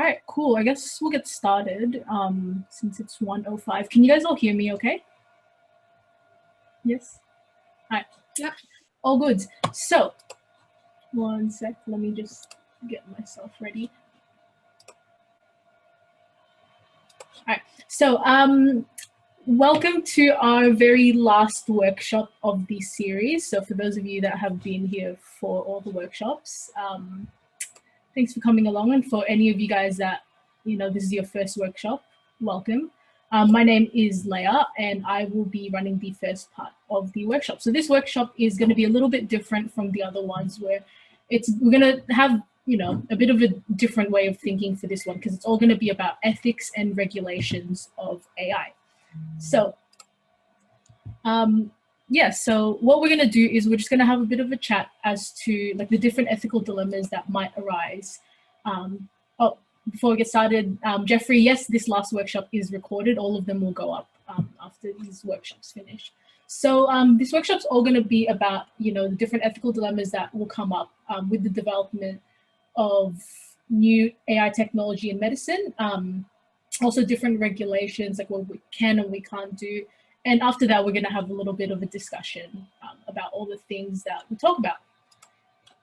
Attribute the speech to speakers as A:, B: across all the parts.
A: right, cool. I guess we'll get started since it's 1:05. Can you guys all hear me okay? Yes? All right.
B: Yep.
A: All good. So, one sec. Let me just get myself ready. All right. So, welcome to our very last workshop of this series. So for those of you that have been here for all the workshops, thanks for coming along. And for any of you guys that, this is your first workshop, welcome. My name is Leah, and I will be running the first part of the workshop. So this workshop is going to be a little bit different from the other ones, where we're going to have, a bit of a different way of thinking for this one, because it's all going to be about ethics and regulations of AI. So, so what we're going to do is we're just going to have a bit of a chat as to the different ethical dilemmas that might arise. Before we get started, Jeffrey, yes, this last workshop is recorded. All of them will go up after these workshops finish. So this workshop's all going to be about, the different ethical dilemmas that will come up with the development of new AI technology in medicine. Also different regulations, like what we can and we can't do. And after that, we're going to have a little bit of a discussion about all the things that we talk about.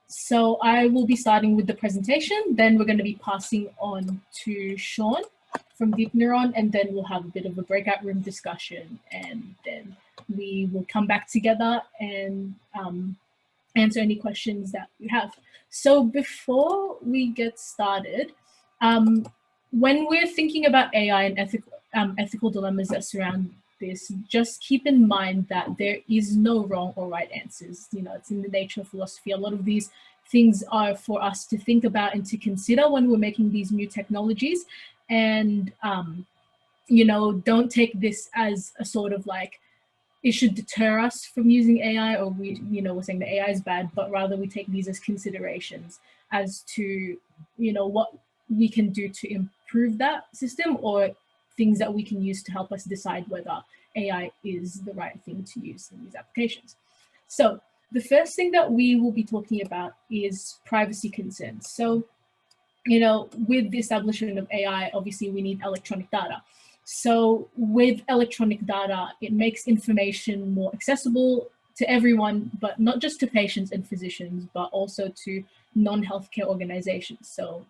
A: So I will be starting with the presentation, then we're going to be passing on to Sean from DeepNeuron, and then we'll have a bit of a breakout room discussion, and then we will come back together and answer any questions that we have. So before we get started, when we're thinking about AI and ethical dilemmas that surround this, just keep in mind that there is no wrong or right answers. It's in the nature of philosophy. A lot of these things are for us to think about and to consider when we're making these new technologies. And, don't take this as a sort of it should deter us from using AI, or we're saying that AI is bad, but rather we take these as considerations as to, what we can do to improve that system, or things that we can use to help us decide whether AI is the right thing to use in these applications. So the first thing that we will be talking about is privacy concerns. So, with the establishment of AI, obviously we need electronic data. So with electronic data, it makes information more accessible to everyone, but not just to patients and physicians, but also to non-healthcare organizations. So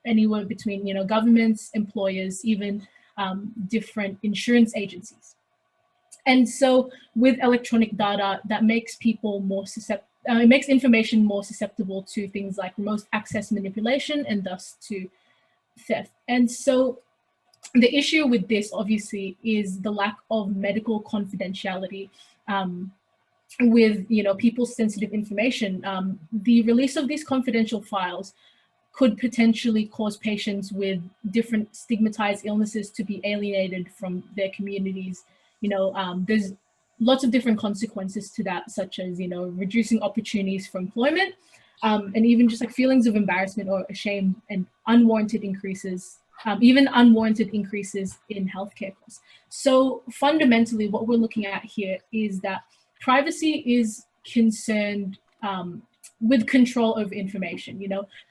A: anywhere between, governments, employers, even different insurance agencies. And so with electronic data, that makes people more susceptible, it makes information more susceptible to things like remote access manipulation, and thus to theft. And so the issue with this, obviously, is the lack of medical confidentiality with, people's sensitive information. The release of these confidential files could potentially cause patients with different stigmatized illnesses to be alienated from their communities. There's lots of different consequences to that, such as, reducing opportunities for employment, and even just feelings of embarrassment or shame, and unwarranted increases, even unwarranted increases in healthcare costs. So fundamentally, what we're looking at here is that privacy is concerned with control over information.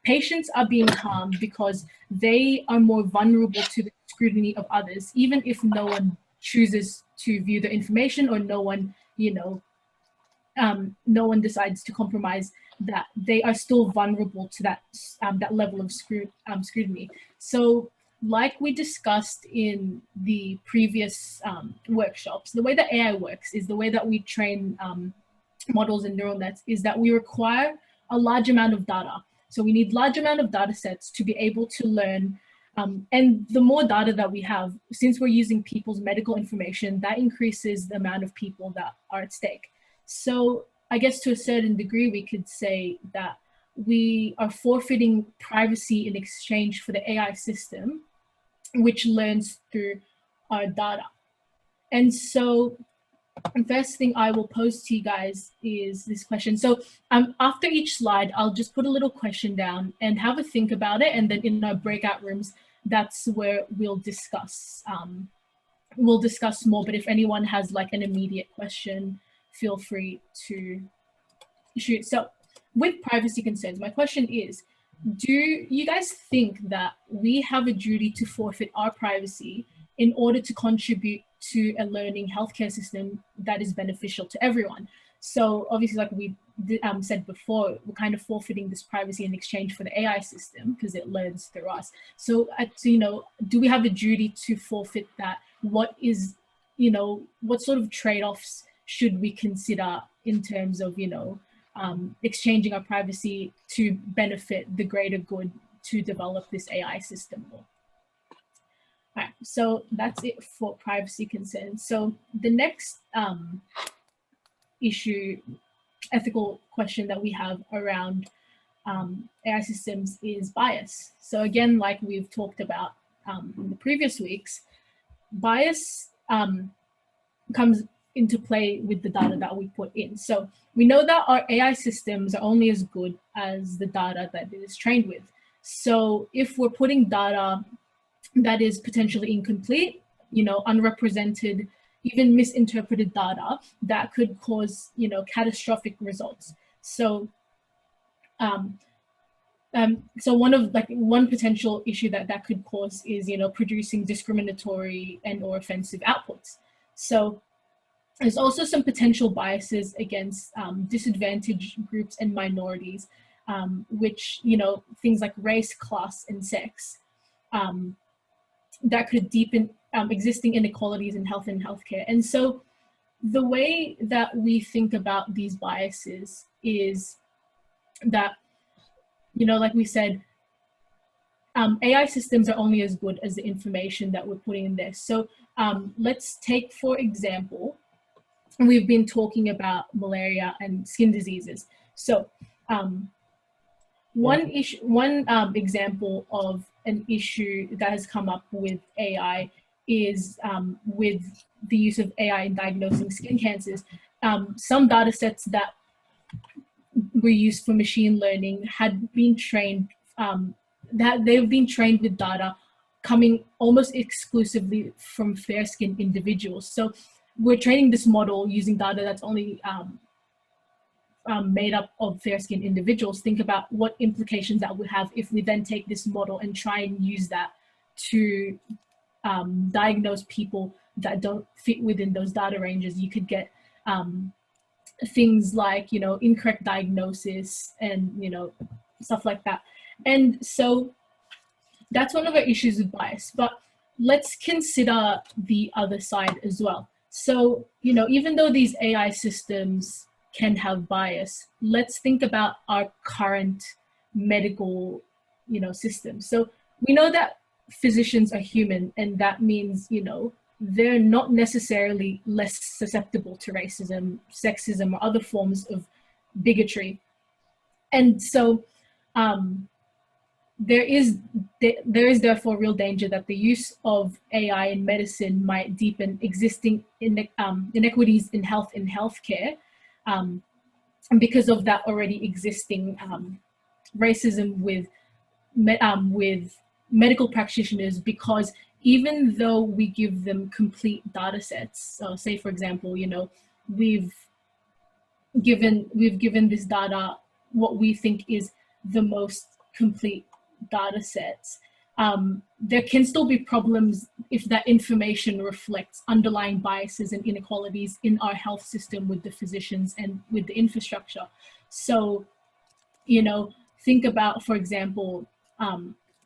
A: Patients are being harmed because they are more vulnerable to the scrutiny of others, even if no one chooses to view the information, or no one, no one decides to compromise that. They are still vulnerable to that level of scrutiny. So, like we discussed in the previous workshops, the way that AI works is the way that we train models and neural nets is that we require a large amount of data. So we need large amount of data sets to be able to learn. And the more data that we have, since we're using people's medical information, that increases the amount of people that are at stake. So I guess to a certain degree, we could say that we are forfeiting privacy in exchange for the AI system, which learns through our data. And so the first thing I will pose to you guys is this question. So after each slide, I'll just put a little question down and have a think about it. And then in our breakout rooms, that's where we'll discuss more. But if anyone has an immediate question, feel free to shoot. So with privacy concerns, my question is, do you guys think that we have a duty to forfeit our privacy in order to contribute to a learning healthcare system that is beneficial to everyone? So obviously, like we said before, we're kind of forfeiting this privacy in exchange for the AI system because it learns through us. So, you know, do we have a duty to forfeit that? What is, you know, what sort of trade-offs should we consider in terms of, you know, exchanging our privacy to benefit the greater good to develop this AI system more? All right, so that's it for privacy concerns. So the next issue, ethical question that we have around AI systems is bias. So again, like we've talked about in the previous weeks, bias comes into play with the data that we put in. So we know that our AI systems are only as good as the data that it is trained with. So if we're putting data that is potentially incomplete, you know, unrepresented, even misinterpreted data, that could cause, you know, catastrophic results. So so one potential issue that could cause is, you know, producing discriminatory and or offensive outputs. So there's also some potential biases against disadvantaged groups and minorities, which, you know, things like race, class, and sex, that could deepen existing inequalities in health and healthcare. And so the way that we think about these biases is that, you know, like we said, AI systems are only as good as the information that we're putting in there. So let's take, for example, we've been talking about malaria and skin diseases. So one example of an issue that has come up with AI is with the use of AI in diagnosing skin cancers. Some data sets that were used for machine learning had been trained, that they've been trained with data coming almost exclusively from fair-skinned individuals. So we're training this model using data that's only made up of fair-skinned individuals. Think about what implications that would have if we then take this model and try and use that to diagnose people that don't fit within those data ranges. You could get things like, you know, incorrect diagnosis and, you know, stuff like that. And so that's one of our issues with bias, but let's consider the other side as well. So, you know, even though these AI systems can have bias, let's think about our current medical, you know, system. So we know that physicians are human, and that means, you know, they're not necessarily less susceptible to racism, sexism, or other forms of bigotry. And so there is therefore real danger that the use of AI in medicine might deepen existing inequities in health and healthcare, because of that already existing racism with medical practitioners. Because even though we give them complete data sets, so say for example, you know, we've given this data what we think is the most complete data sets, there can still be problems if that information reflects underlying biases and inequalities in our health system with the physicians and with the infrastructure. So, you know, think about, for example,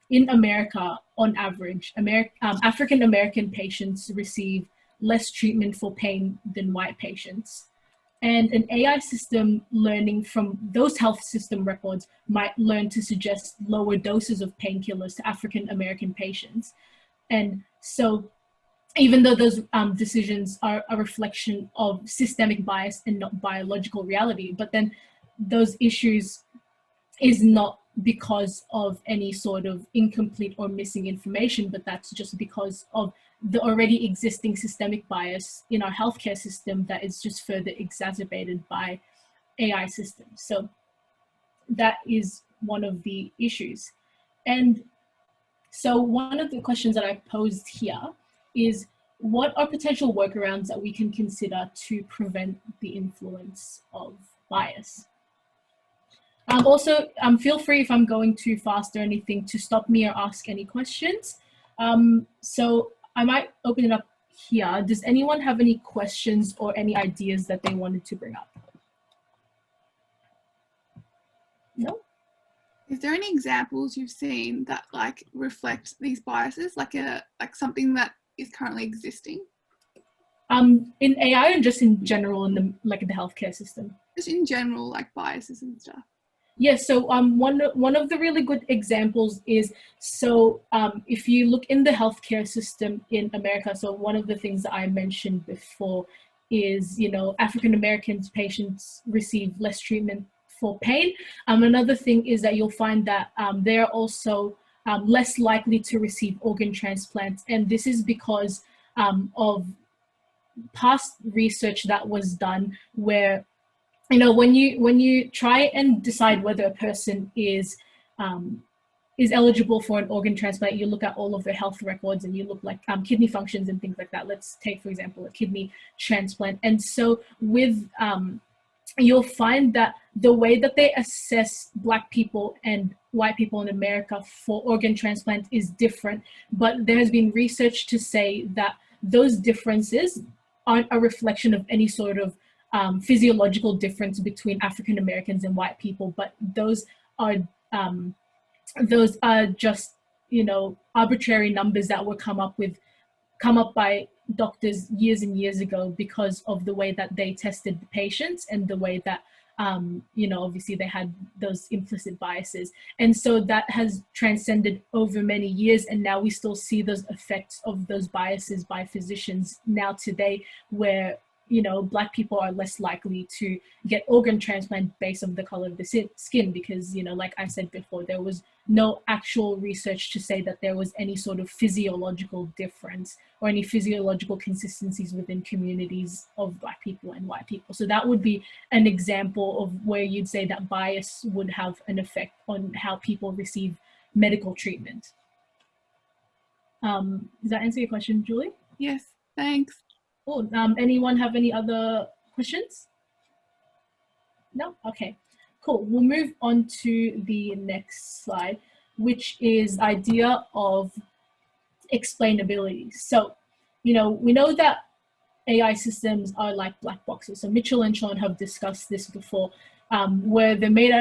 A: in America, on average, African American patients receive less treatment for pain than white patients. And an AI system learning from those health system records might learn to suggest lower doses of painkillers to African American patients. And so even though those decisions are a reflection of systemic bias and not biological reality, but then those issues is not because of any sort of incomplete or missing information, but that's just because of the already existing systemic bias in our healthcare system that is just further exacerbated by AI systems. So that is one of the issues. And so one of the questions that I posed here is, what are potential workarounds that we can consider to prevent the influence of bias? Also, feel free if I'm going too fast or anything to stop me or ask any questions. So I might open it up here. Does anyone have any questions or any ideas that they wanted to bring up? No?
B: Is there any examples you've seen that like reflect these biases, like something that is currently existing?
A: In AI and just in general in the healthcare system?
B: Just in general, like biases and stuff.
A: Yes, so one of the really good examples is, if you look in the healthcare system in America, so one of the things that I mentioned before is, African Americans patients receive less treatment for pain. Another thing is that you'll find that they're also less likely to receive organ transplants, and this is because of past research that was done where when you try and decide whether a person is eligible for an organ transplant, you look at all of their health records and you look like kidney functions and things like that. Let's take, for example, a kidney transplant. And so with you'll find that the way that they assess Black people and white people in America for organ transplant is different, but there has been research to say that those differences aren't a reflection of any sort of physiological difference between African Americans and white people, but those are just arbitrary numbers that were come up by doctors years and years ago because of the way that they tested the patients and the way that obviously they had those implicit biases, and so that has transcended over many years, and now we still see those effects of those biases by physicians now today, where Black people are less likely to get organ transplant based on the color of the skin because, like I said before, there was no actual research to say that there was any sort of physiological difference or any physiological consistencies within communities of Black people and white people. So that would be an example of where you'd say that bias would have an effect on how people receive medical treatment. Does that answer your question, Julie?
B: Yes, thanks.
A: Cool. Anyone have any other questions? No? Okay, cool. We'll move on to the next slide, which is idea of explainability. So, we know that AI systems are like black boxes. So Mitchell and Sean have discussed this before, where they're made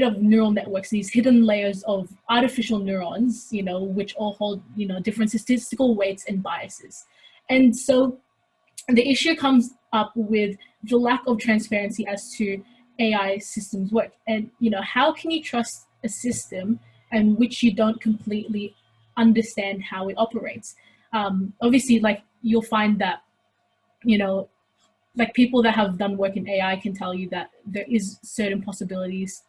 A: of neural networks, these hidden layers of artificial neurons, which all hold, different statistical weights and biases. And so the issue comes up with the lack of transparency as to AI systems work. And, how can you trust a system in which you don't completely understand how it operates? Obviously, you'll find that, people that have done work in AI can tell you that there is certain possibilities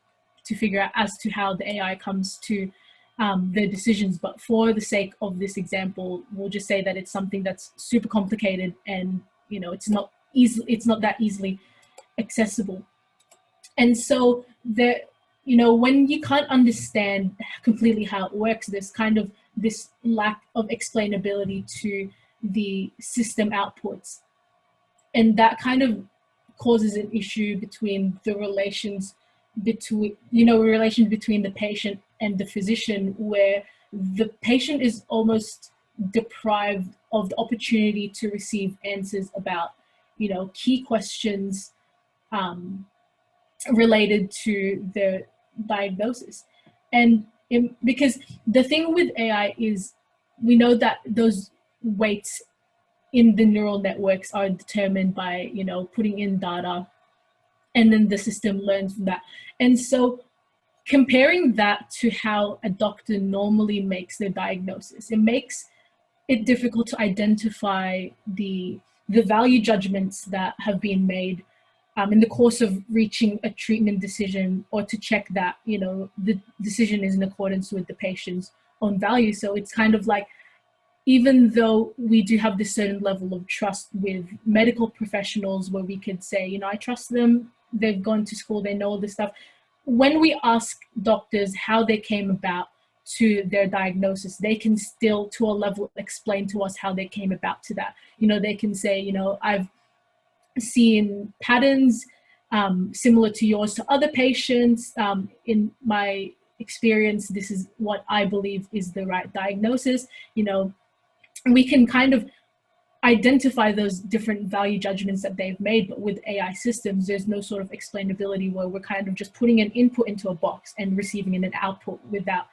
A: to figure out as to how the AI comes to their decisions, but for the sake of this example, we'll just say that it's something that's super complicated and it's not that easily accessible. And so when you can't understand completely how it works, there's kind of this lack of explainability to the system outputs, and that kind of causes an issue between the relations between the patient and the physician, where the patient is almost deprived of the opportunity to receive answers about, key questions related to their diagnosis. And because the thing with AI is we know that those weights in the neural networks are determined by, putting in data, and then the system learns from that. And so comparing that to how a doctor normally makes their diagnosis, it makes it difficult to identify the value judgments that have been made in the course of reaching a treatment decision, or to check that, the decision is in accordance with the patient's own value. So it's kind of like, even though we do have this certain level of trust with medical professionals where we could say, I trust them, they've gone to school, they know all this stuff. When we ask doctors how they came about to their diagnosis, they can still, to a level, explain to us how they came about to that. They can say, I've seen patterns similar to yours to other patients. In my experience, this is what I believe is the right diagnosis. You know, we can kind of identify those different value judgments that they've made, but with AI systems, there's no sort of explainability where we're kind of just putting an input into a box and receiving an output without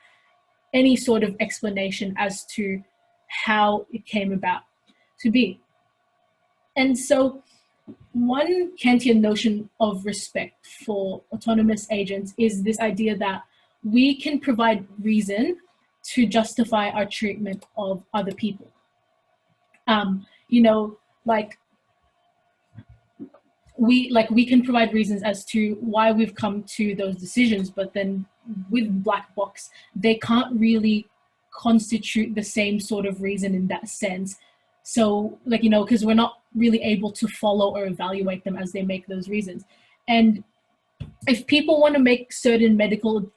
A: any sort of explanation as to how it came about to be. And so one Kantian notion of respect for autonomous agents is this idea that we can provide reason to justify our treatment of other people. You know, we can provide reasons as to why we've come to those decisions, but then with black box, they can't really constitute the same sort of reason in that sense. So, like, you know, because we're not really able to follow or evaluate them as they make those reasons. And if people want to make certain medical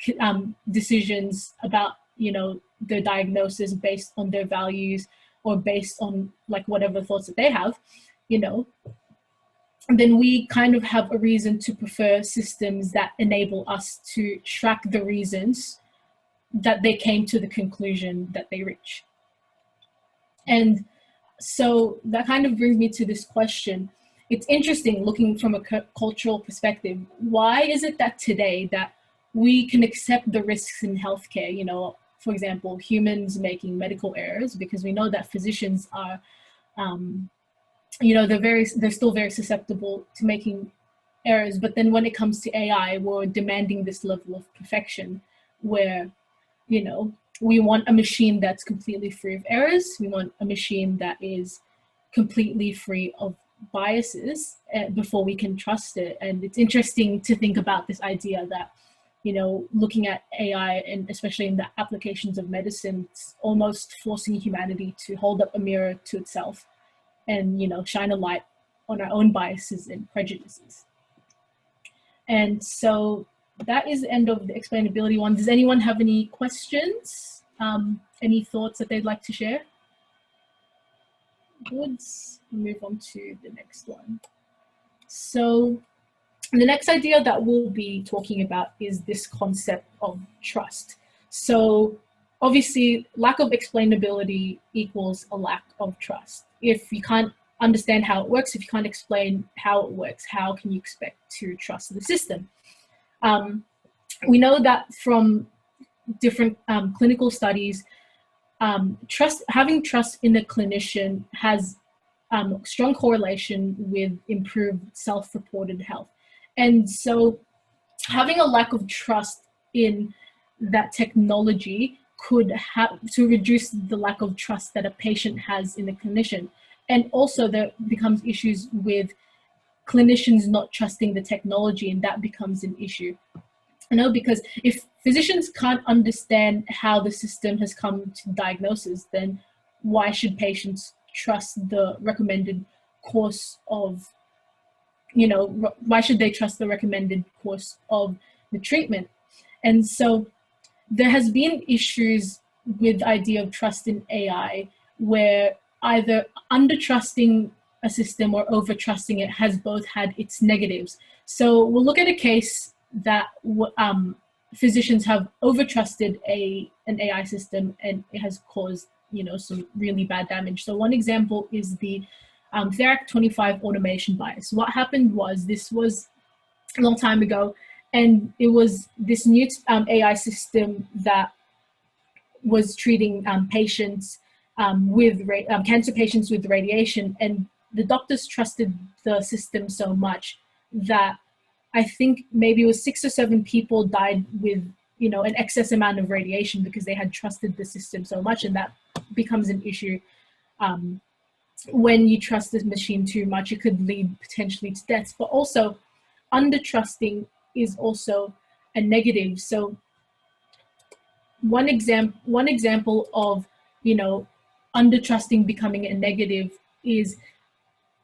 A: decisions about, you know, their diagnosis based on their values or based on like whatever thoughts that they have, you know, then we kind of have a reason to prefer systems that enable us to track the reasons that they came to the conclusion that they reach. And so that kind of brings me to this question. It's interesting looking from a cultural perspective. Why is it that today that we can accept the risks in healthcare, you know, for example, humans making medical errors, because we know that physicians are, you know, they're still very susceptible to making errors. But then when it comes to AI, we're demanding this level of perfection where, you know, we want a machine that's completely free of errors. We want a machine that is completely free of biases before we can trust it. And it's interesting to think about this idea that, you know, looking at AI, and especially in the applications of medicine, it's almost forcing humanity to hold up a mirror to itself and, you know, shine a light on our own biases and prejudices. And so that is the end of the explainability one. Does anyone have any questions? Any thoughts that they'd like to share? Good. Move on to the next one. So the next idea that we'll be talking about is this concept of trust. So obviously, lack of explainability equals a lack of trust. If you can't understand how it works, if you can't explain how it works, how can you expect to trust the system? We know that from different clinical studies, having trust in a clinician has strong correlation with improved self-reported health. And so having a lack of trust in that technology could have to reduce the lack of trust that a patient has in a clinician. And also there becomes issues with clinicians not trusting the technology, and that becomes an issue. You know, because if physicians can't understand how the system has come to diagnosis, then why should patients trust the recommended course of, you know, why should they trust the recommended course of the treatment? And so there has been issues with the idea of trust in AI where either under-trusting a system or over-trusting it has both had its negatives. So we'll look at a case that physicians have over-trusted an AI system and it has caused, you know, some really bad damage. So one example is the Therac 25 automation bias. What happened was, this was a long time ago, and it was this new AI system that was treating patients with cancer patients with radiation, and the doctors trusted the system so much that I think maybe it was 6 or 7 people died with, you know, an excess amount of radiation because they had trusted the system so much, and that becomes an issue. When you trust this machine too much, it could lead potentially to deaths, but also under trusting is also a negative. So one example of, you know, under trusting becoming a negative is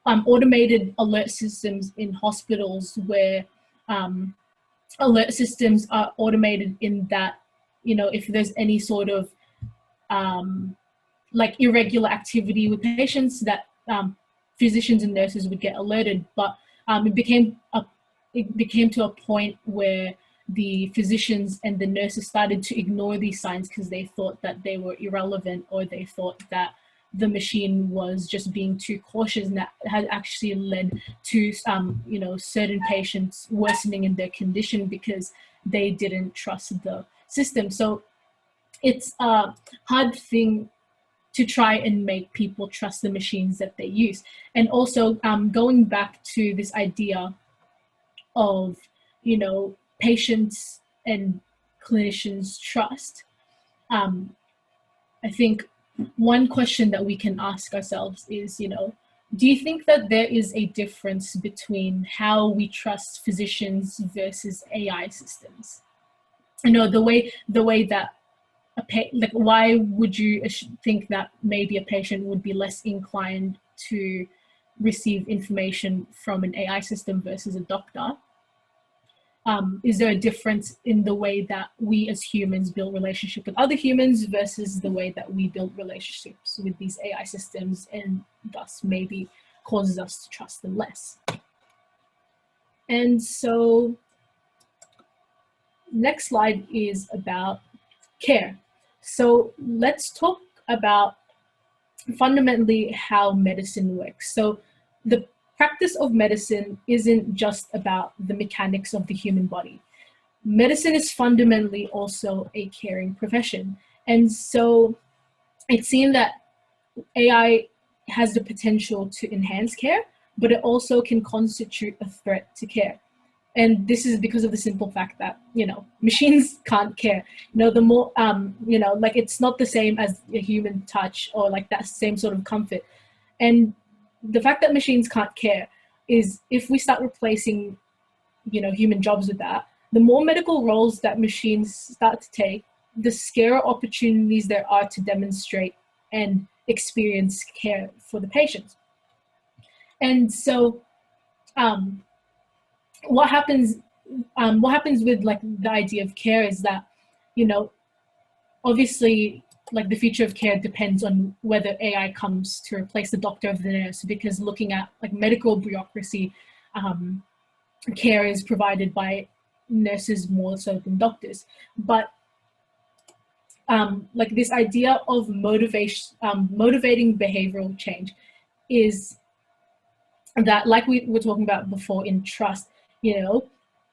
A: automated alert systems in hospitals, where alert systems are automated in that, you know, if there's any sort of like irregular activity with patients, that physicians and nurses would get alerted. But it became it became to a point where the physicians and the nurses started to ignore these signs because they thought that they were irrelevant, or they thought that the machine was just being too cautious, and that had actually led to you know, certain patients worsening in their condition because they didn't trust the system. So it's a hard thing to try and make people trust the machines that they use. And also going back to this idea of, you know, patients and clinicians trust, I think one question that we can ask ourselves is, you know, do you think that there is a difference between how we trust physicians versus AI systems? You know, the way that like, why would you think that maybe a patient would be less inclined to receive information from an AI system versus a doctor? Is there a difference in the way that we as humans build relationship with other humans versus the way that we build relationships with these AI systems, and thus maybe causes us to trust them less? And so next slide is about care. So let's talk about fundamentally how medicine works. So the practice of medicine isn't just about the mechanics of the human body. Medicine is fundamentally also a caring profession. And so it seems that AI has the potential to enhance care, but it also can constitute a threat to care. And this is because of the simple fact that, you know, machines can't care. You know, the more, you know, like, it's not the same as a human touch or like that same sort of comfort. And the fact that machines can't care is, if we start replacing, you know, human jobs with that, the more medical roles that machines start to take, the scarier opportunities there are to demonstrate and experience care for the patients. And so, what happens with like the idea of care is that, you know, obviously, like, the future of care depends on whether AI comes to replace the doctor or the nurse, because looking at like medical bureaucracy, care is provided by nurses more so than doctors. But like, this idea of motivating behavioral change is that, like we were talking about before in trust, you know,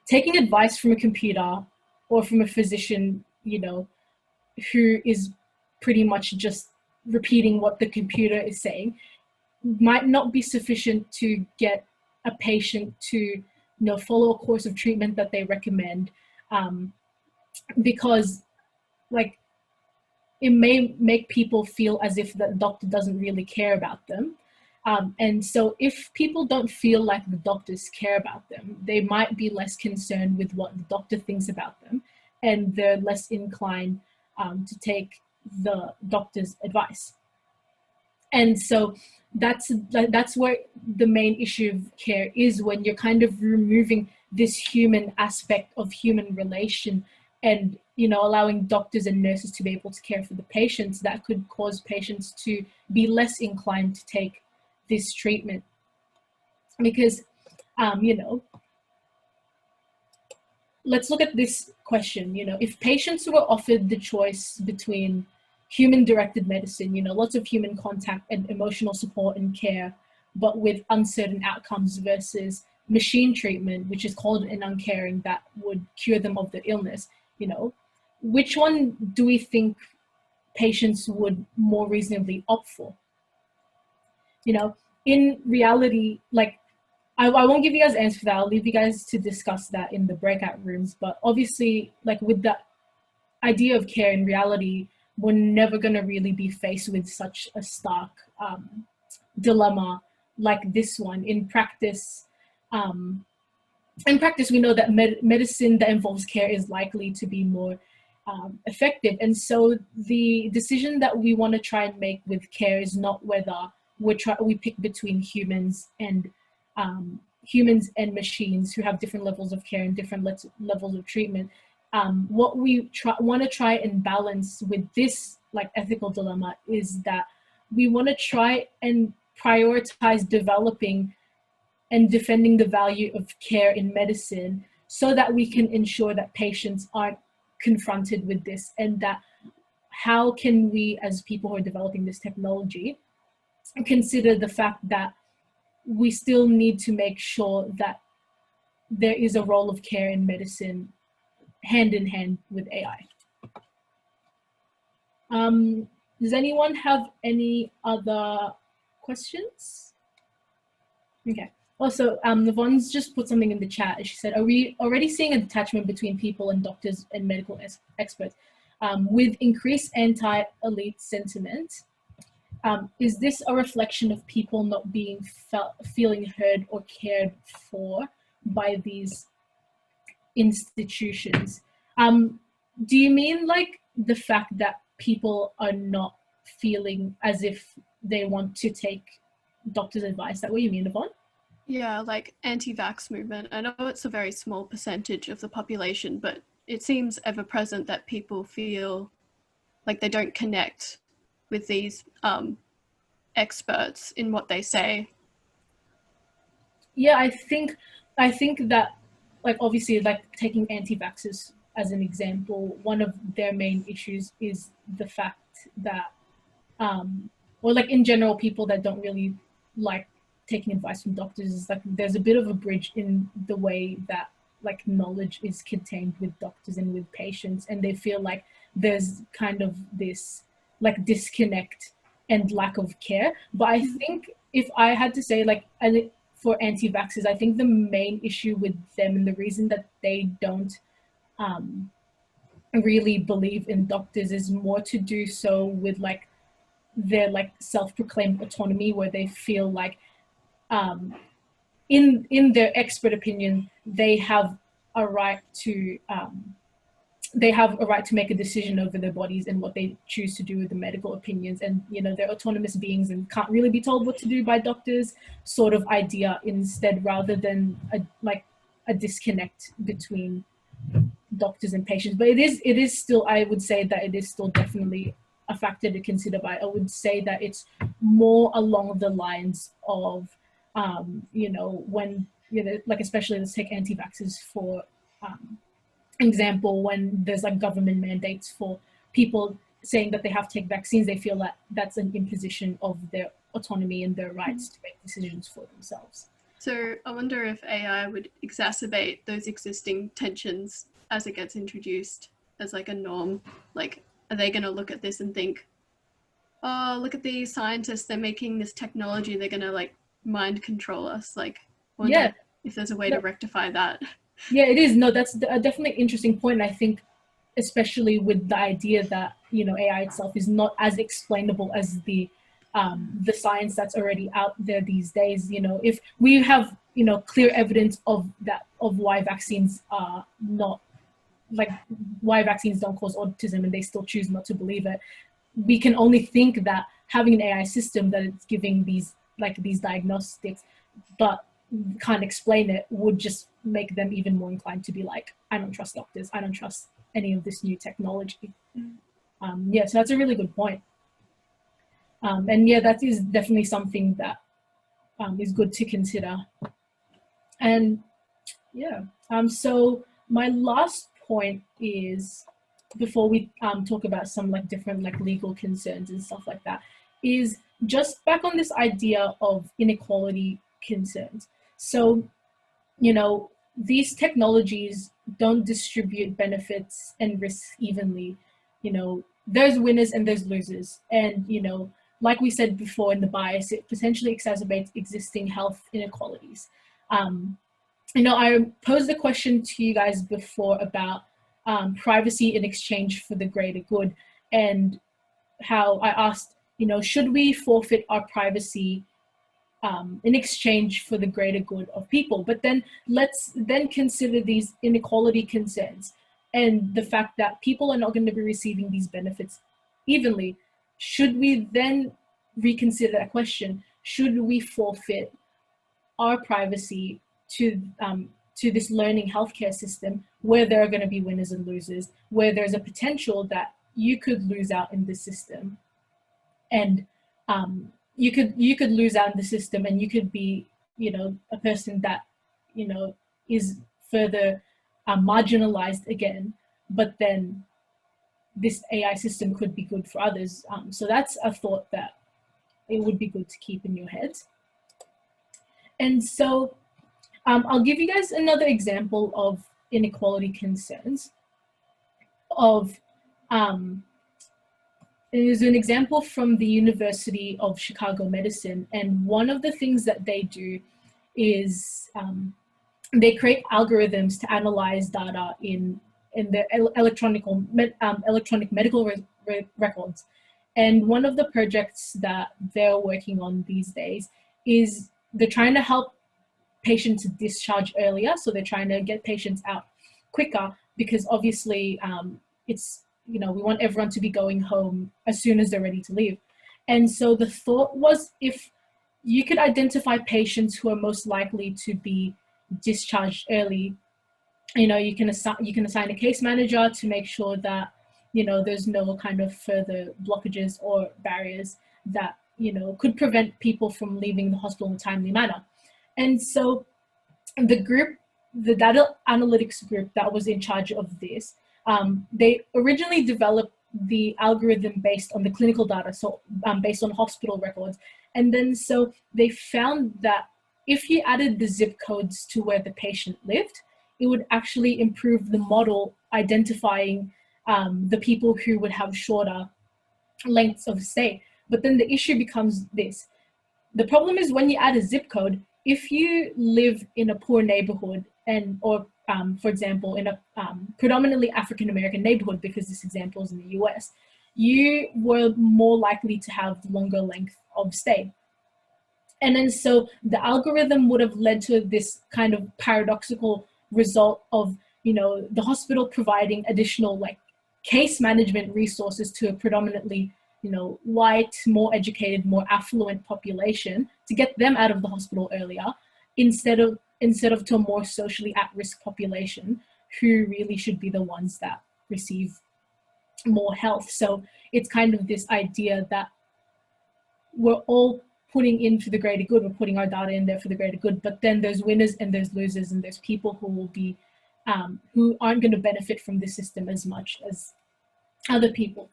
A: taking advice from a computer or from a physician, you know, who is pretty much just repeating what the computer is saying, might not be sufficient to get a patient to, you know, follow a course of treatment that they recommend, because, like, it may make people feel as if the doctor doesn't really care about them. And so if people don't feel like the doctors care about them, they might be less concerned with what the doctor thinks about them, and they're less inclined to take the doctor's advice. And so that's where the main issue of care is, when you're kind of removing this human aspect of human relation, and, you know, allowing doctors and nurses to be able to care for the patients, that could cause patients to be less inclined to take this treatment. Because, you know, let's look at this question. You know, if patients were offered the choice between human-directed medicine, you know, lots of human contact and emotional support and care, but with uncertain outcomes, versus machine treatment, which is cold and uncaring, that would cure them of the illness, you know, which one do we think patients would more reasonably opt for? You know, in reality, like, I won't give you guys an answer for that. I'll leave you guys to discuss that in the breakout rooms. But obviously, like, with the idea of care, in reality, we're never going to really be faced with such a stark dilemma like this one. In practice, we know that medicine that involves care is likely to be more effective. And so the decision that we want to try and make with care is not whether we pick between humans and machines who have different levels of care and different levels of treatment. What we want to try and balance with this, like, ethical dilemma is that we want to try and prioritize developing and defending the value of care in medicine so that we can ensure that patients aren't confronted with this, and that how can we, as people who are developing this technology, consider the fact that we still need to make sure that there is a role of care in medicine hand in hand with AI. Does anyone have any other questions? Okay. Also, Yvonne's just put something in the chat. She said, are we already seeing a detachment between people and doctors and medical experts? With increased anti-elite sentiment, is this a reflection of people not being feeling heard or cared for by these institutions? Do you mean like the fact that people are not feeling as if they want to take doctors' advice? Is that what you mean, Yvonne?
C: Yeah, like anti-vax movement. I know it's a very small percentage of the population, but it seems ever present that people feel like they don't connect with these experts in what they say.
A: Yeah, I think that, like, obviously, like taking anti-vaxxers as an example, one of their main issues is the fact that, or like in general, people that don't really like taking advice from doctors, is like there's a bit of a bridge in the way that like knowledge is contained with doctors and with patients, and they feel like there's kind of this like disconnect and lack of care. But I think if I had to say, like, for anti-vaxxers, I think the main issue with them and the reason that they don't really believe in doctors is more to do so with like their like self-proclaimed autonomy, where they feel like in their expert opinion, they have a right to make a decision over their bodies and what they choose to do with the medical opinions, and you know, they're autonomous beings and can't really be told what to do by doctors, sort of idea instead, rather than a disconnect between doctors and patients. But it is still, I would say that it is still definitely a factor to consider, but I would say that it's more along the lines of you know, when, you know, like especially let's take anti-vaxxers for example, when there's like government mandates for people saying that they have to take vaccines, they feel that that's an imposition of their autonomy and their rights to make decisions for themselves.
C: So I wonder if AI would exacerbate those existing tensions as it gets introduced as like a norm. Like, are they going to look at this and think, oh, look at these scientists, they're making this technology, they're going to like mind control us? Like, wonder
A: Yeah,
C: if there's a way to rectify that.
A: Yeah, it is. No, that's a definitely interesting point. And I think especially with the idea that, you know, AI itself is not as explainable as the science that's already out there these days. You know, if we have, you know, clear evidence of that, of why vaccines are not, like why vaccines don't cause autism, and they still choose not to believe it, we can only think that having an AI system that it's giving these diagnostics but can't explain it would just make them even more inclined to be like, I don't trust doctors, I don't trust any of this new technology. Yeah, so that's a really good point. And yeah, that is definitely something that is good to consider. And yeah, so my last point is, before we talk about some like different like legal concerns and stuff like that, is just back on this idea of inequality concerns. So, you know, these technologies don't distribute benefits and risks evenly. You know, there's winners and there's losers. And, you know, like we said before in the bias, it potentially exacerbates existing health inequalities. You know, I posed a question to you guys before about privacy in exchange for the greater good, and how I asked, you know, should we forfeit our privacy in exchange for the greater good of people? But then let's then consider these inequality concerns and the fact that people are not going to be receiving these benefits evenly. Should we then reconsider that question? Should we forfeit our privacy to this learning healthcare system, where there are going to be winners and losers, where there's a potential that you could lose out in the system, and you could lose out in the system, and you could be, a person that, is further marginalized again, but then this AI system could be good for others. So that's a thought that it would be good to keep in your heads. And so I'll give you guys another example of inequality concerns. There's an example from the University of Chicago Medicine, and one of the things that they do is they create algorithms to analyze data in the electronic medical records. And one of the projects that they're working on these days is they're trying to help patients discharge earlier. So they're trying to get patients out quicker, because obviously it's, we want everyone to be going home as soon as they're ready to leave. And so the thought was, if you could identify patients who are most likely to be discharged early, you can assign a case manager to make sure that, there's no kind of further blockages or barriers that, could prevent people from leaving the hospital in a timely manner. And so the data analytics group that was in charge of this, they originally developed the algorithm based on the clinical data, so based on hospital records. And then so they found that if you added the zip codes to where the patient lived, it would actually improve the model identifying the people who would have shorter lengths of stay. But then the issue becomes this. The problem is, when you add a zip code, if you live in a poor neighborhood or for example, in a predominantly African-American neighborhood, because this example is in the US, you were more likely to have longer length of stay. And then so the algorithm would have led to this kind of paradoxical result of, the hospital providing additional case management resources to a predominantly, white, more educated, more affluent population to get them out of the hospital earlier, instead of to a more socially at-risk population who really should be the ones that receive more health. So it's kind of this idea that we're all putting in for the greater good, we're putting our data in there for the greater good, but then there's winners and there's losers, and there's people who will be, who aren't going to benefit from the system as much as other people.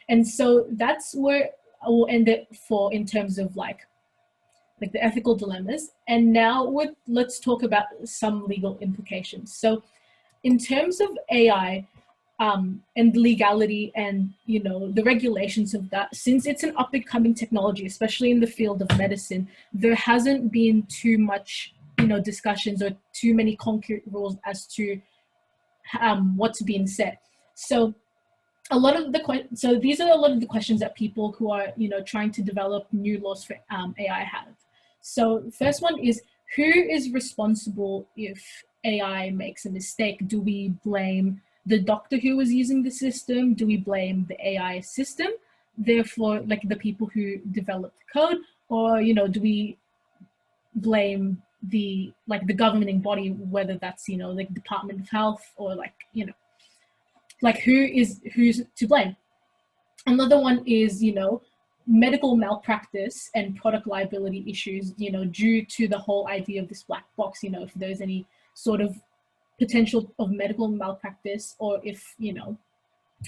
A: And so that's where I will end it for in terms of the ethical dilemmas. And now let's talk about some legal implications. So in terms of AI and legality and, the regulations of that, since it's an up and coming technology, especially in the field of medicine, there hasn't been too much, discussions or too many concrete rules as to what's being said. So these are a lot of the questions that people who are, trying to develop new laws for AI have. So the first one is, who is responsible if AI makes a mistake? Do we blame the doctor who was using the system? Do we blame the AI system, therefore the people who developed the code? Or, do we blame the governing body, whether that's, Department of Health or who's to blame? Another one is, medical malpractice and product liability issues, due to the whole idea of this black box, if there's any sort of potential of medical malpractice, or if,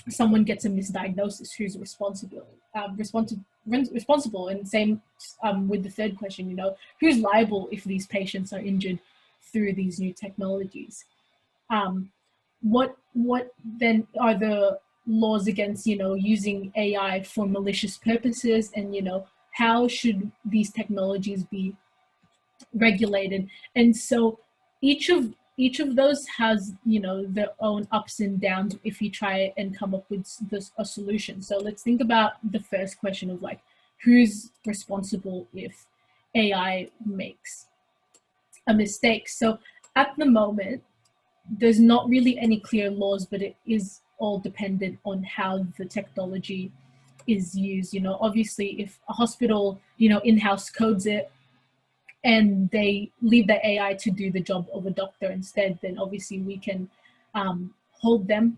A: someone gets a misdiagnosis, who's responsible? And same with the third question, who's liable if these patients are injured through these new technologies? What then are the laws against, using AI for malicious purposes, and, how should these technologies be regulated? And so each of those has, their own ups and downs if you try and come up with a solution. So let's think about the first question of who's responsible if AI makes a mistake. So at the moment, there's not really any clear laws, but it is all dependent on how the technology is used. Obviously, if a hospital, in-house codes it and they leave the AI to do the job of a doctor instead, then obviously we can hold them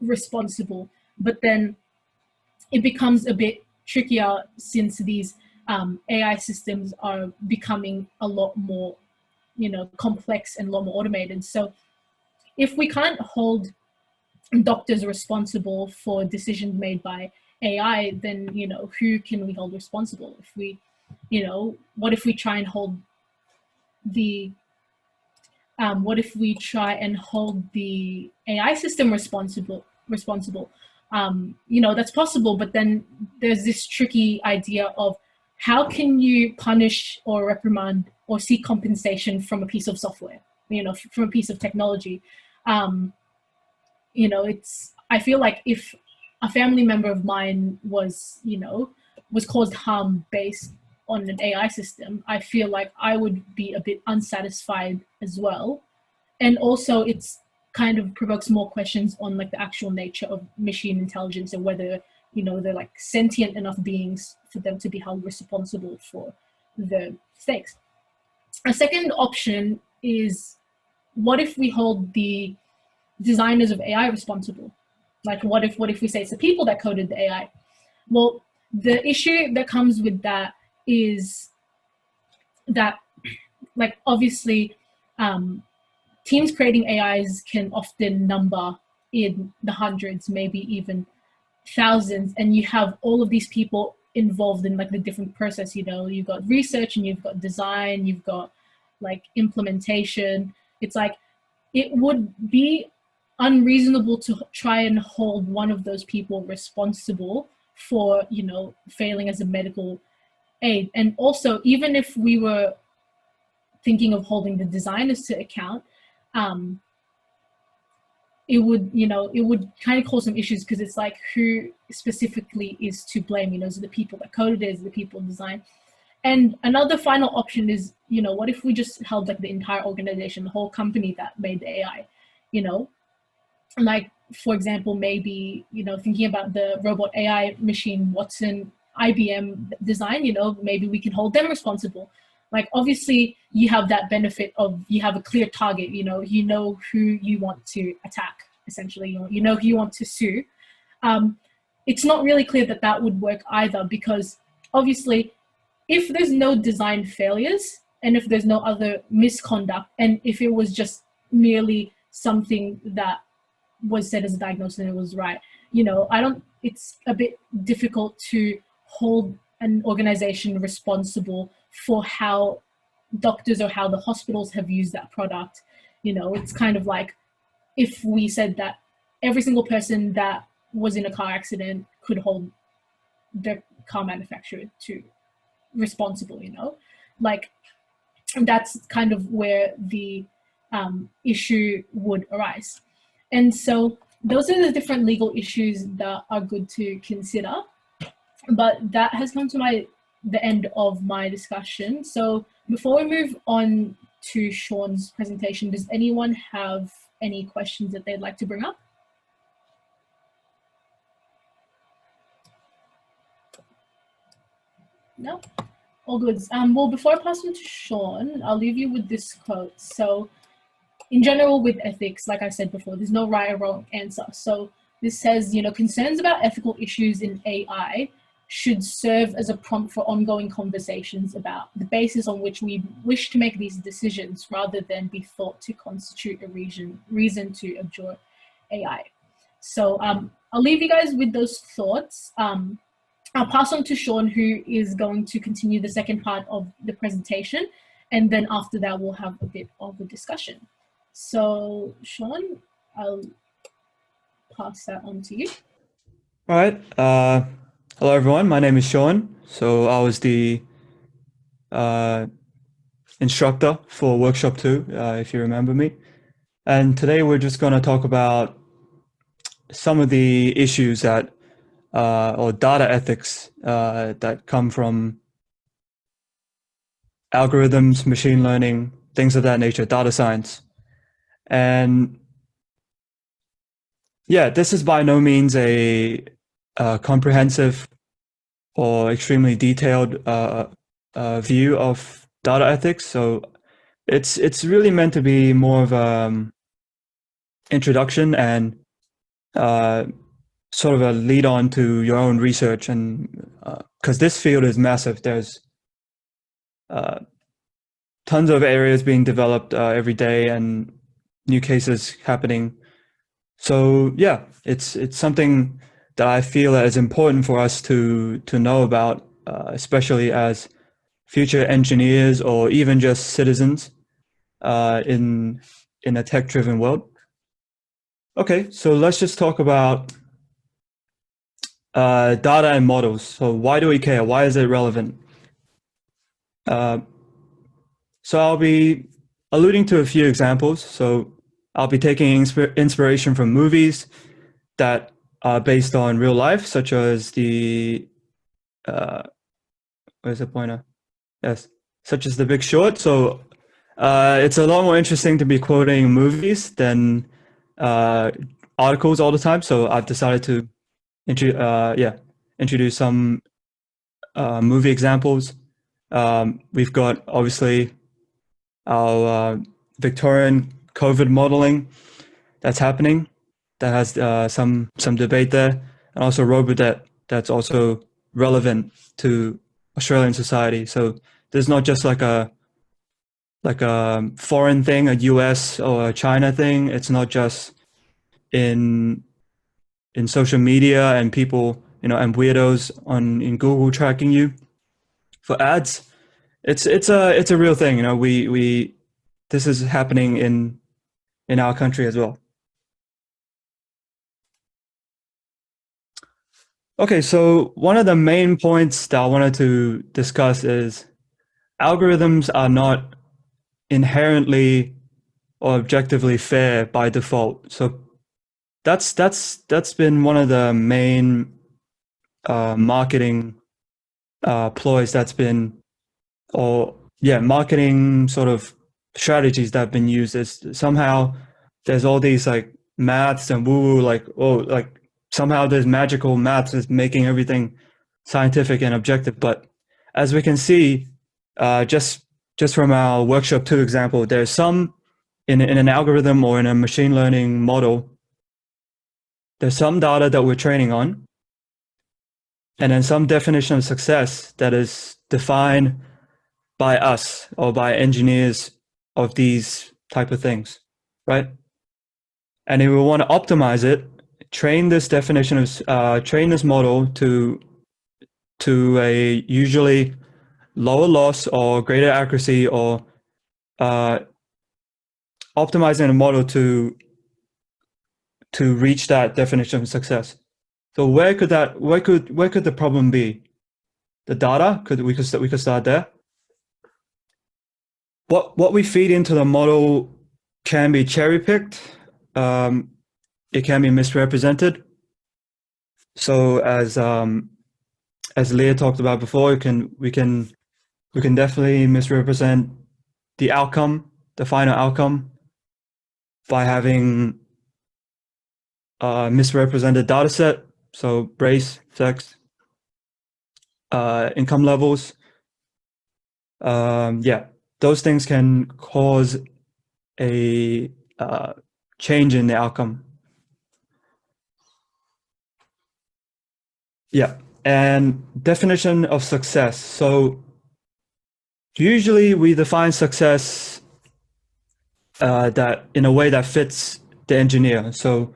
A: responsible. But then it becomes a bit trickier, since these AI systems are becoming a lot more complex and a lot more automated. So if we can't hold doctors responsible for decisions made by AI, then who can we hold responsible? If we, what if we try and hold the AI system responsible? That's possible, but then there's this tricky idea of how can you punish or reprimand or seek compensation from a piece of software, from a piece of technology. I feel like if a family member of mine was caused harm based on an AI system, I feel like I would be a bit unsatisfied as well. And also it's kind of provokes more questions on like the actual nature of machine intelligence and whether, they're like sentient enough beings for them to be held responsible for the mistakes. A second option is, what if we hold the designers of AI responsible? Like what if we say it's the people that coded the AI? Well, the issue that comes with that is that, like, obviously teams creating AIs can often number in the hundreds, maybe even thousands, and you have all of these people involved in like the different process. You've got research and you've got design, you've got like implementation. It's like it would be unreasonable to try and hold one of those people responsible for failing as a medical aid. And also, even if we were thinking of holding the designers to account, it would kind of cause some issues, because it's like, who specifically is to blame? Is it the people that coded it? Is it the people who designed? And another final option is, what if we just held like the entire organization, the whole company that made the AI? Like, for example, maybe, thinking about the robot AI machine Watson IBM design, maybe we can hold them responsible. Like, obviously you have that benefit of, you have a clear target, who you want to attack, essentially, who you want to sue. It's not really clear that that would work either, because obviously if there's no design failures and if there's no other misconduct, and if it was just merely something that was said as a diagnosis and it was right, it's a bit difficult to hold an organization responsible for how doctors or how the hospitals have used that product. It's kind of like if we said that every single person that was in a car accident could hold the car manufacturer to responsible, like that's kind of where the issue would arise. And so those are the different legal issues that are good to consider. But that has come to the end of my discussion. So before we move on to Sean's presentation, does anyone have any questions that they'd like to bring up? No? All good. Well, before I pass on to Sean, I'll leave you with this quote. So in general with ethics, like I said before, there's no right or wrong answer. So this says, concerns about ethical issues in AI should serve as a prompt for ongoing conversations about the basis on which we wish to make these decisions, rather than be thought to constitute a reason to abjure AI. So I'll leave you guys with those thoughts. I'll pass on to Sean, who is going to continue the second part of the presentation. And then after that, we'll have a bit of a discussion. So Sean, I'll pass that on to you.
D: All right. Hello, everyone. My name is Sean. So I was the instructor for workshop 2, if you remember me. And today we're just going to talk about some of the issues that or data ethics that come from algorithms, machine learning, things of that nature, data science. And yeah, this is by no means a comprehensive or extremely detailed view of data ethics. So it's really meant to be more of an introduction and sort of a lead on to your own research. And because this field is massive, there's tons of areas being developed every day and new cases happening. So yeah, it's something that I feel is important for us to know about, especially as future engineers or even just citizens in a tech-driven world. Okay, so let's just talk about data and models. So why do we care? Why is it relevant? So I'll be alluding to a few examples. So I'll be taking inspiration from movies that are based on real life, such as the where's the pointer? Yes, such as The Big Short. So it's a lot more interesting to be quoting movies than articles all the time. So I've decided to introduce some movie examples. We've got obviously our Victorian COVID modeling that's happening, that has some debate there, and also Robodebt that's also relevant to Australian society. So there's not just like a foreign thing, a US or a China thing. It's not just in social media and people, and weirdos in Google tracking you for ads. It's a real thing. This is happening in our country as well. Okay, so one of the main points that I wanted to discuss is algorithms are not inherently or objectively fair by default. So that's been one of the main marketing ploys marketing sort of strategies that have been used. Is somehow there's all these like maths and woo-woo, like somehow there's magical maths is making everything scientific and objective. But as we can see, just from our workshop 2 example, there's some in an algorithm or in a machine learning model, there's some data that we're training on, and then some definition of success that is defined by us or by engineers of these type of things, right? And if we want to optimize it, train this definition of train this model to a usually lower loss or greater accuracy, or optimizing a model to reach that definition of success. So where could the problem be? The data? We could start there. What we feed into the model can be cherry picked. It can be misrepresented. So as Leah talked about before, we can definitely misrepresent the outcome, the final outcome, by having a misrepresented data set. So race, sex, income levels. Those things can cause a change in the outcome. Yeah, and definition of success. So usually we define success that in a way that fits the engineer. So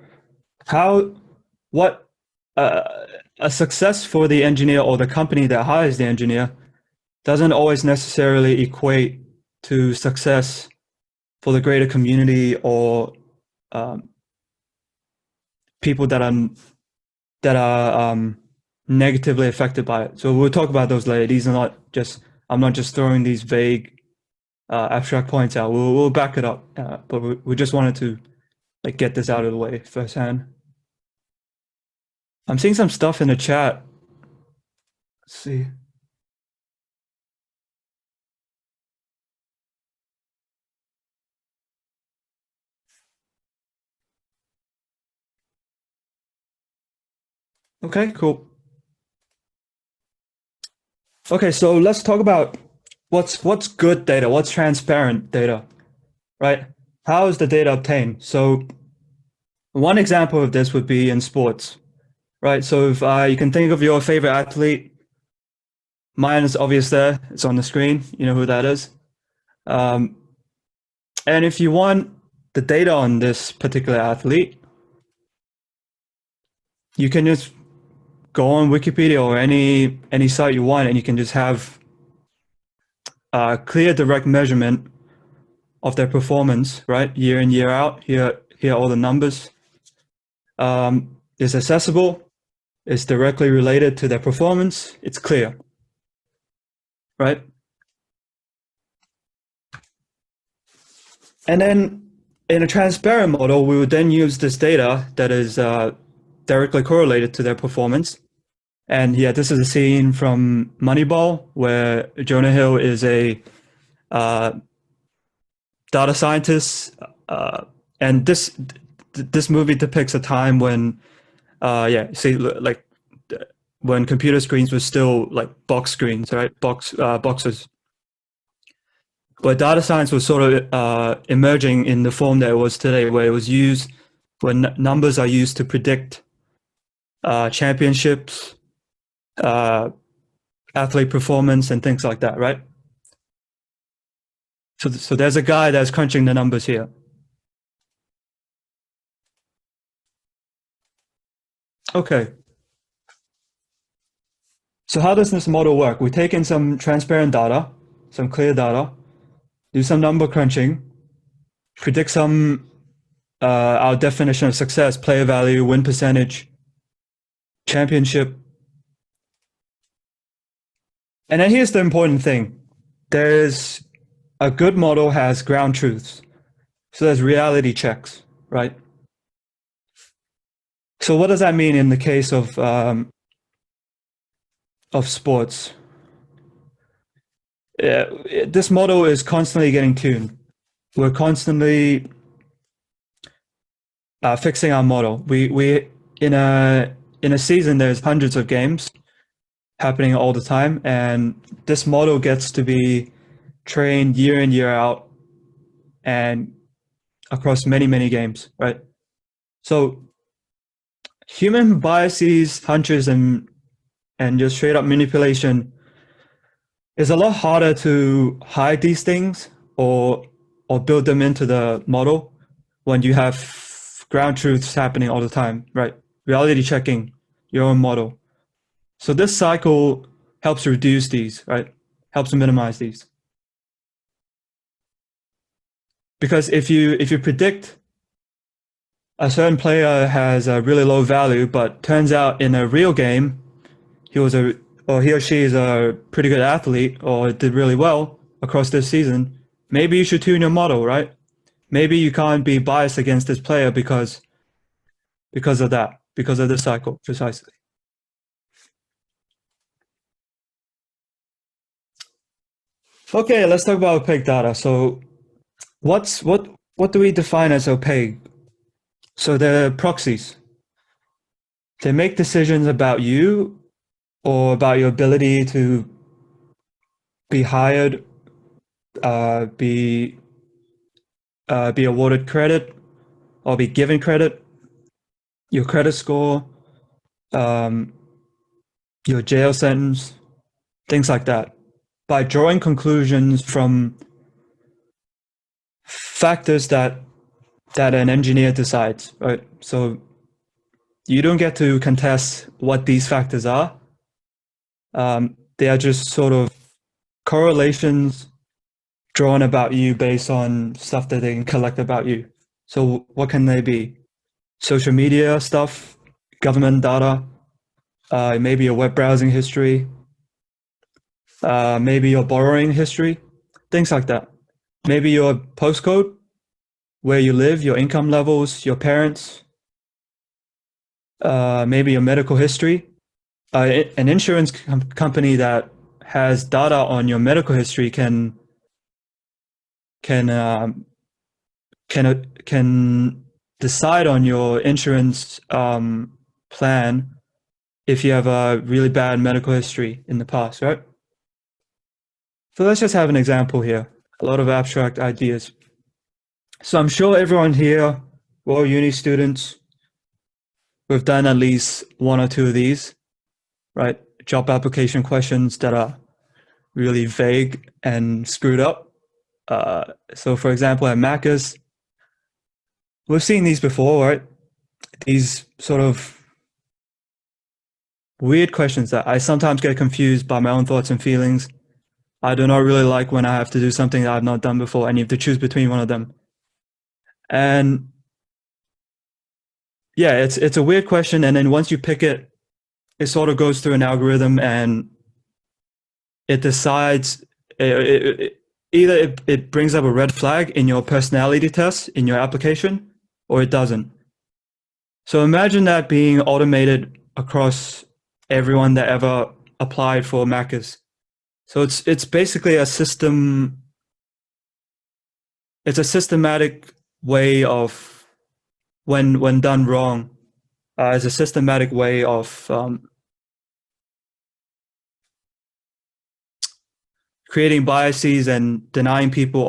D: a success for the engineer or the company that hires the engineer doesn't always necessarily equate to success for the greater community or people that are negatively affected by it. So we'll talk about those later. These are not just, I'm not just throwing these vague abstract points out. We'll back it up, but we just wanted to get this out of the way firsthand. I'm seeing some stuff in the chat. Let's see. Okay, cool. Okay, so let's talk about what's good data, what's transparent data, right? How is the data obtained? So one example of this would be in sports, right? So if you can think of your favorite athlete, mine is obvious there, it's on the screen, you know who that is. And if you want the data on this particular athlete, you can just go on Wikipedia or any site you want, and you can just have a clear, direct measurement of their performance, right? Year in, year out. Here are all the numbers. It's accessible. It's directly related to their performance. It's clear, right? And then in a transparent model, we would then use this data that is directly correlated to their performance. And yeah, this is a scene from Moneyball where Jonah Hill is a data scientist, and this movie depicts a time when, like when computer screens were still like box screens, right? Boxes. But data science was sort of emerging in the form that it was today, where it was used when numbers are used to predict championships, athlete performance, and things like that, right? So there's a guy that's crunching the numbers here. Okay. So how does this model work? We take in some transparent data, some clear data, do some number crunching, predict some our definition of success, player value, win percentage, championship. And then here's the important thing. There's a good model has ground truths. So there's reality checks, right? So what does that mean in the case of sports? This model is constantly getting tuned. We're constantly fixing our model. We in a season, there's hundreds of games happening all the time, and this model gets to be trained year in, year out, and across many games, right? So human biases, hunches, and just straight up manipulation is a lot harder to hide these things or build them into the model when you have ground truths happening all the time, right? Reality checking your own model. So this cycle helps reduce these, right? Helps minimize these. Because if you predict a certain player has a really low value, but turns out in a real game, he or she is a pretty good athlete or did really well across this season, maybe you should tune your model, right? Maybe you can't be biased against this player because of that, because of this cycle, precisely. Okay, let's talk about opaque data. So what do we define as opaque? So they're proxies. They make decisions about you or about your ability to be hired, be awarded credit, or be given credit, your credit score, your jail sentence, things like that, by drawing conclusions from factors that an engineer decides, right? So you don't get to contest what these factors are. They are just sort of correlations drawn about you based on stuff that they can collect about you. So what can they be? Social media stuff, government data, maybe your web browsing history, maybe your borrowing history, things like that. Maybe your postcode, where you live, your income levels, your parents, maybe your medical history. An insurance company that has data on your medical history can decide on your insurance plan if you have a really bad medical history in the past, right? So let's just have an example here. A lot of abstract ideas. So I'm sure everyone here, we're all uni students, we've done at least one or two of these, right? Job application questions that are really vague and screwed up. So for example, at Macca's, we've seen these before, right? These sort of weird questions that I sometimes get confused by my own thoughts and feelings. I do not really like when I have to do something that I've not done before and you have to choose between one of them. And yeah, it's a weird question. And then once you pick it, it sort of goes through an algorithm and it decides, either it brings up a red flag in your personality test, in your application, or it doesn't. So imagine that being automated across everyone that ever applied for Macca's. So it's basically a system. It's a systematic way of, when done wrong, it's a systematic way of creating biases and denying people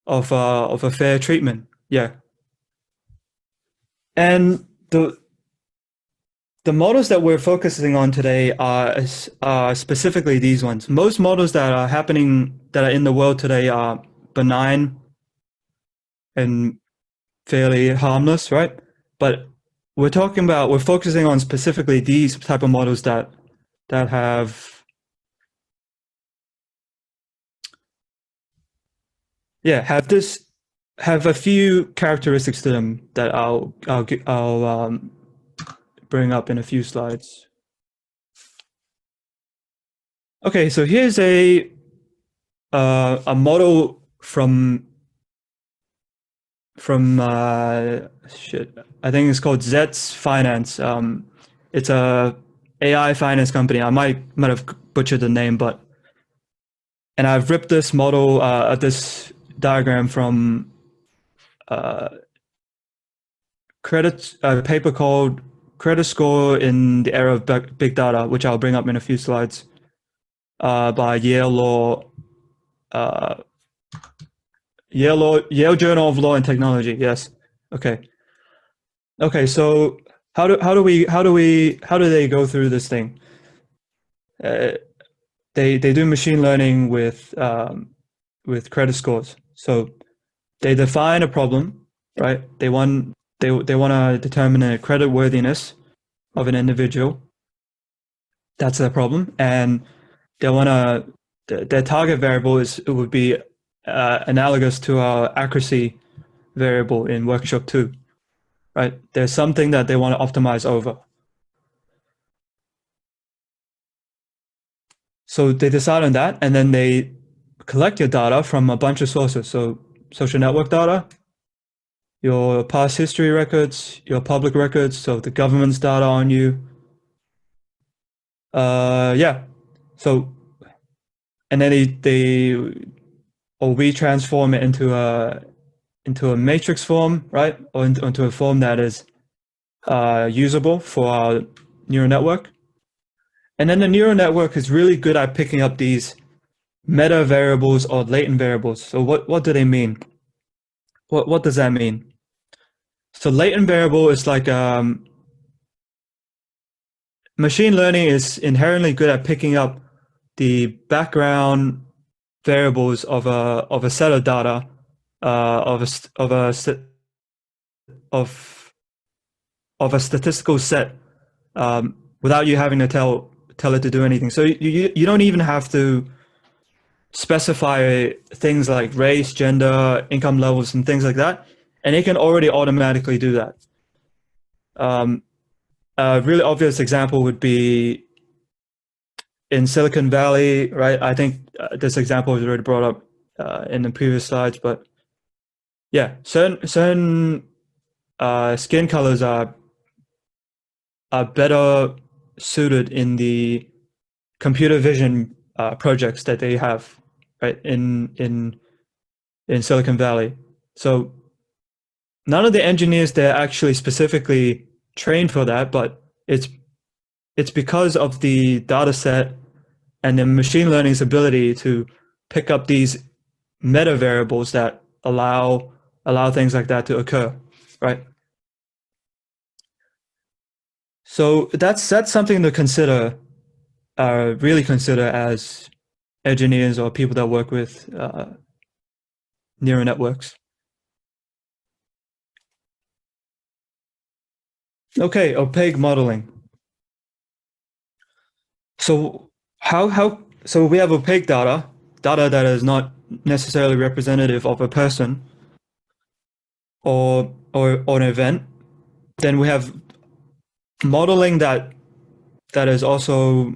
D: of a fair treatment. Yeah. And the models that we're focusing on today are specifically these ones. Most models that are happening, that are in the world today, are benign and fairly harmless, right? But we're focusing on specifically these type of models that have, yeah, have a few characteristics to them that I'll bring up in a few slides. Okay, so here's a model from shit, I think it's called Zets Finance. It's a AI finance company. I might have butchered the name, and I've ripped this model, this diagram from a paper called Credit Score in the Era of Big Data, which I'll bring up in a few slides, by Yale Journal of Law and Technology. Yes. Okay. So how do they go through this thing? They do machine learning with credit scores. So they define a problem, right? They want to determine the credit worthiness of an individual. That's their problem, and they want to. Their target variable would be analogous to our accuracy variable in workshop 2, right? There's something that they want to optimize over. So they decide on that, and then they collect your data from a bunch of sources. So social network data, your past history records, your public records, so the government's data on you. Yeah. So, and then we transform it into a matrix form, right? Or into a form that is usable for our neural network. And then the neural network is really good at picking up these meta variables or latent variables. So what do they mean? What does that mean? So latent variable is like, machine learning is inherently good at picking up the background variables of a set of data, of a statistical set, without you having to tell it to do anything. So you don't even have to specify things like race, gender, income levels, and things like that, and it can already automatically do that. A really obvious example would be in Silicon Valley, right? I think this example was already brought up in the previous slides, but yeah, certain skin colors are better suited in the computer vision projects that they have, right, in Silicon Valley. So none of the engineers there actually specifically trained for that, but it's because of the data set and the machine learning's ability to pick up these meta variables that allow things like that to occur, right? So that's something to consider, really consider as engineers or people that work with neural networks. Okay, opaque modeling. So so we have opaque data that is not necessarily representative of a person or an event. Then we have modeling that is also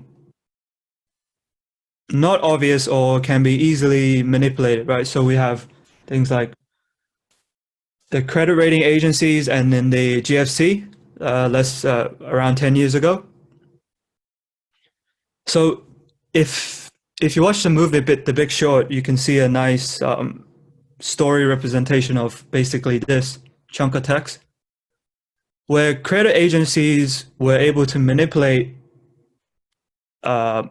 D: not obvious or can be easily manipulated, right? So we have things like the credit rating agencies and then the GFC, around 10 years ago. So if you watch the movie The Big Short, you can see a nice story representation of basically this chunk of text, where credit agencies were able to manipulate because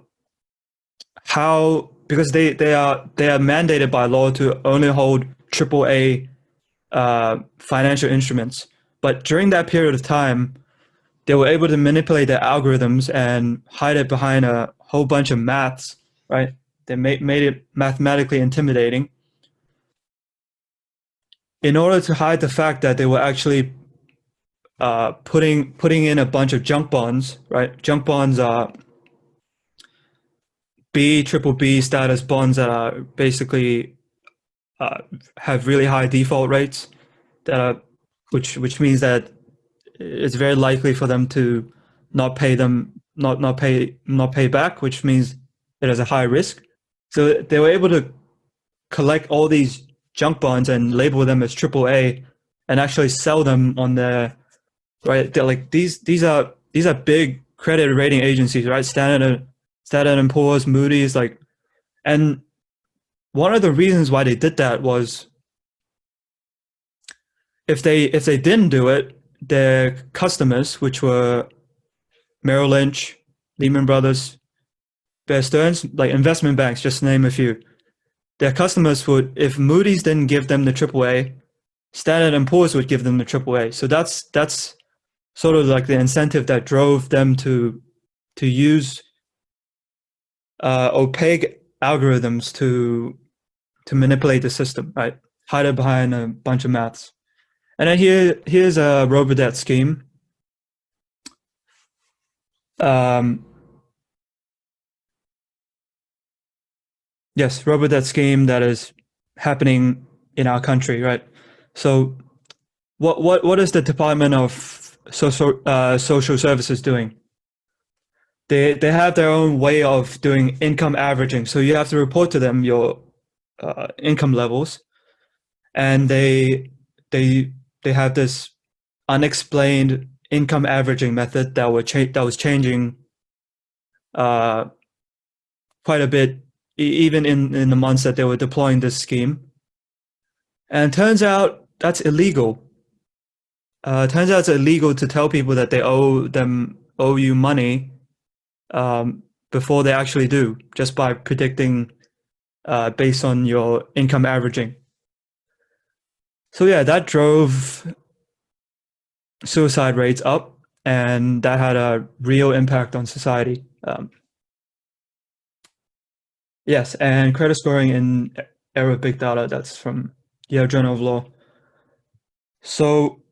D: they are mandated by law to only hold AAA financial instruments. But during that period of time, they were able to manipulate their algorithms and hide it behind a whole bunch of maths, right? They made it mathematically intimidating in order to hide the fact that they were actually putting in a bunch of junk bonds, right? Junk bonds are triple B status bonds that are basically have really high default rates, which means that it's very likely for them to not pay back, which means it has a high risk. So they were able to collect all these junk bonds and label them as AAA and actually sell them on their right. They're like these are big credit rating agencies, right? Standard & Poor's, Moody's, and one of the reasons why they did that was if they didn't do it, their customers, which were Merrill Lynch, Lehman Brothers, Bear Stearns, like investment banks, just to name a few, their customers would, if Moody's didn't give them the AAA, Standard & Poor's would give them the AAA. So that's sort of like the incentive that drove them to use opaque algorithms to manipulate the system, right? Hide it behind a bunch of maths. And then here's a Robodebt scheme. Yes, Robodebt scheme that is happening in our country, right? So what is the Department of Social Services doing? They have their own way of doing income averaging. So you have to report to them your income levels, and they have this unexplained income averaging method that was changing quite a bit, even in the months that they were deploying this scheme. And it turns out that's illegal. It turns out it's illegal to tell people that they owe you money before they actually do, just by predicting based on your income averaging. So yeah, that drove suicide rates up, and that had a real impact on society. Yes, and credit scoring in era of big data, that's from Yale Journal of Law. So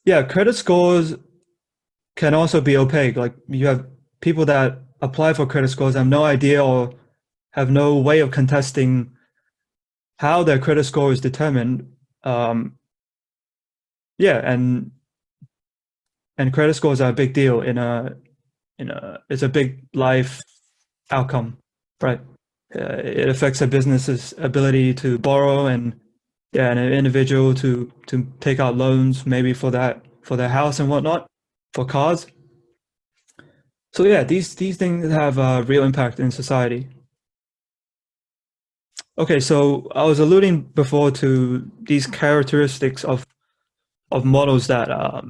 D: yeah, credit scores can also be opaque. Like you have people that apply for credit scores have no idea or have no way of contesting how their credit score is determined. Yeah, and credit scores are a big deal it's a big life outcome, right? It affects a business's ability to borrow and an individual to take out loans, maybe for their house and whatnot, for cars. So yeah, these things have a real impact in society. Okay, so I was alluding before to these characteristics of models that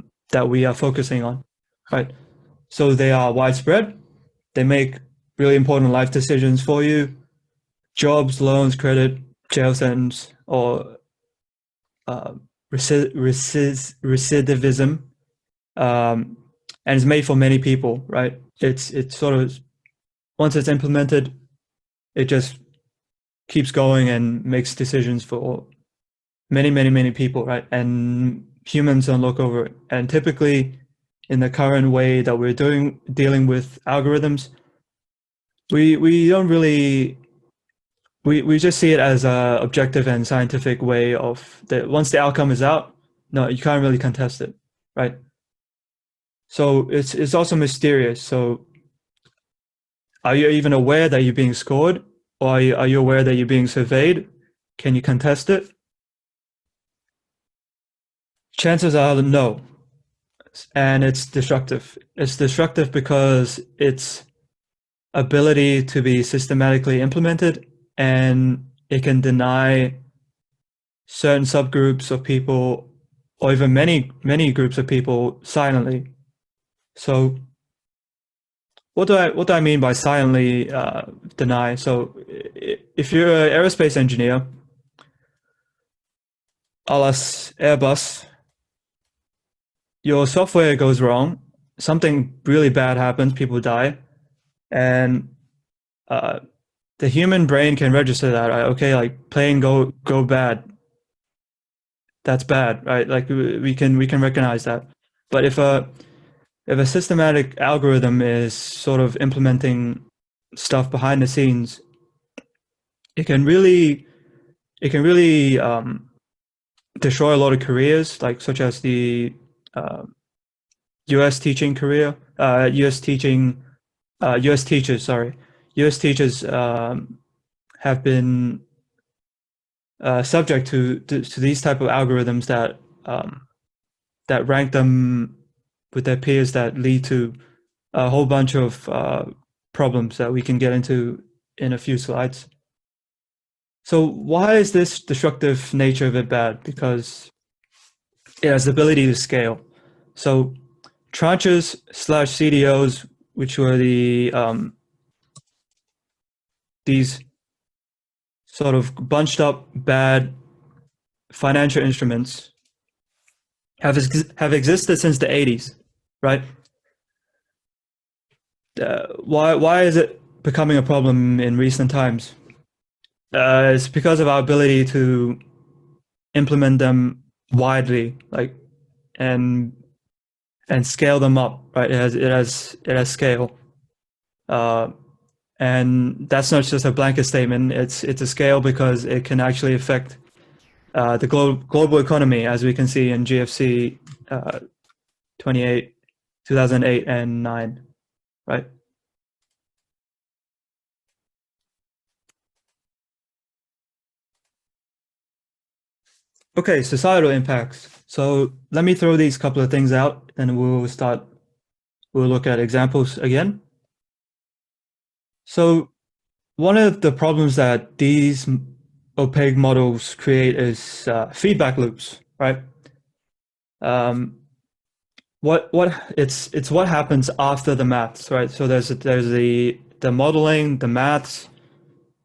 D: we are focusing on, right? So they are widespread. They make really important life decisions for you: jobs, loans, credit, jail sentence, or recidivism. And it's made for many people, right? It's sort of, once it's implemented, it just keeps going and makes decisions for many people, right? And humans don't look over it. And typically, in the current way that we're dealing with algorithms, we don't really, we just see it as a objective and scientific way of that. Once the outcome is out, no, you can't really contest it, right? So it's also mysterious. So are you even aware that you're being scored, or are you aware that you're being surveyed? Can you contest it? Chances are no, and it's destructive. It's destructive because its ability to be systematically implemented, and it can deny certain subgroups of people, or even many groups of people, silently. So what do I mean by silently deny? So if you're an aerospace engineer, alas Airbus, your software goes wrong, something really bad happens, people die, and the human brain can register that, right? Okay, like plane go bad, that's bad, right? Like we can recognize that. But if a systematic algorithm is sort of implementing stuff behind the scenes, it can really destroy a lot of careers, like such as the U.S. teaching career, U.S. teachers, sorry. U.S. teachers have been subject to these type of algorithms that that rank them with their peers, that lead to a whole bunch of problems that we can get into in a few slides. So why is this destructive nature of it bad? Because it has the ability to scale. So tranches / CDOs, which were the these sort of bunched up bad financial instruments, have existed since the 80s, right? Why is it becoming a problem in recent times? It's because of our ability to implement them widely, like and scale them up, right? It has scale, and that's not just a blanket statement. It's a scale because it can actually affect the global economy, as we can see in GFC 2008 and 9, right? Okay, societal impacts. So let me throw these couple of things out, and we'll look at examples again. So one of the problems that these opaque models create is feedback loops, right? It's what happens after the maths, right? So there's the modeling, the maths,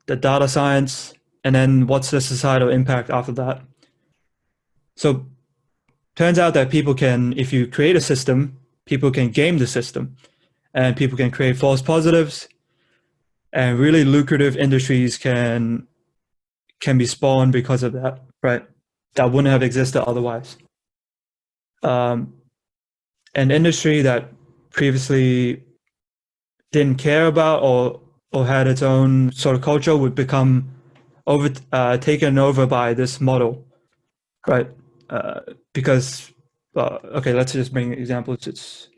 D: the data science, and then what's the societal impact after that? So turns out that people can, if you create a system, people can game the system, and people can create false positives, and really lucrative industries can be spawned because of that, right? That wouldn't have existed otherwise. An industry that previously didn't care about or had its own sort of culture would become taken over by this model, right? Because okay, let's just bring examples.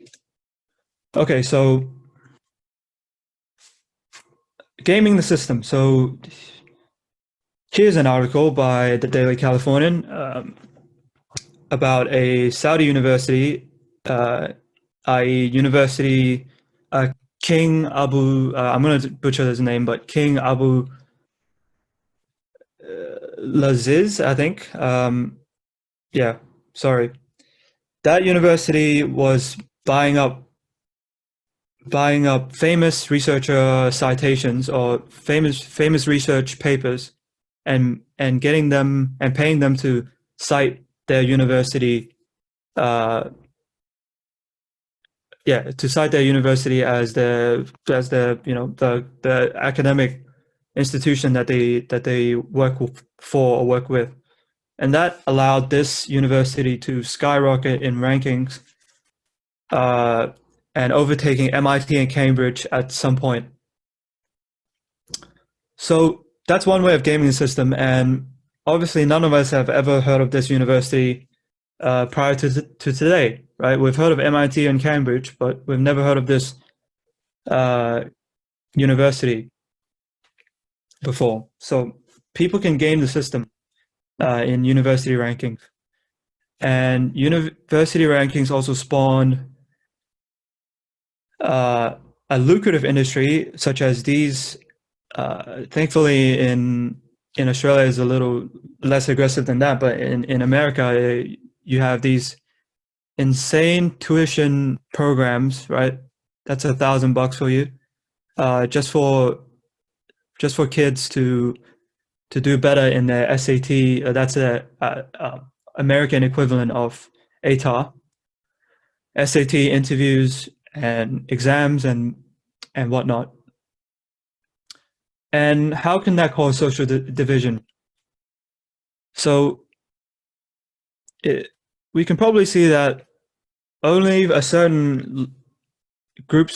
D: Okay, so gaming the system. So here's an article by the Daily Californian about a Saudi university, i.e. University King Abu, I'm going to butcher his name, but King Abu Laziz, I think. Yeah, sorry. That university was buying up famous researcher citations or famous research papers, and getting them and paying them to cite their university, to cite their university as the academic institution that they work for or work with. And that allowed this university to skyrocket in rankings and overtaking MIT and Cambridge at some point. So that's one way of gaming the system. And obviously none of us have ever heard of this university prior to today, right? We've heard of MIT and Cambridge, but we've never heard of this university before. So people can game the system in university rankings. And university rankings also spawn a lucrative industry, such as these. Thankfully, in Australia is a little less aggressive than that, but in America, you have these insane tuition programs, right? That's $1,000 for you, just for kids to do better in their SAT. That's the American equivalent of ATAR. SAT interviews and exams and whatnot. And how can that cause social division? So we can probably see that only a certain group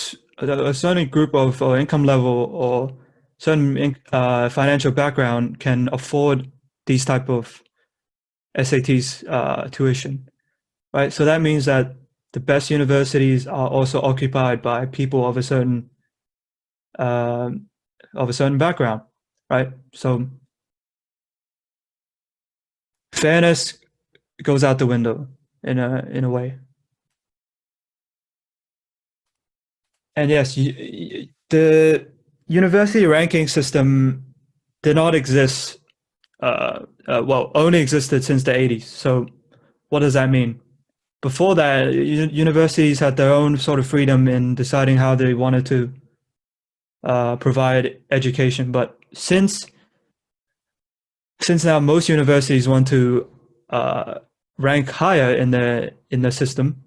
D: of or income level or certain financial background can afford these type of SATs tuition, right? So that means that the best universities are also occupied by people of a certain background, right? So fairness goes out the window in a way. And yes, the university ranking system did not exist. Well, only existed since the 80s. So what does that mean? Before that, universities had their own sort of freedom in deciding how they wanted to provide education. But since now most universities want to rank higher in the system,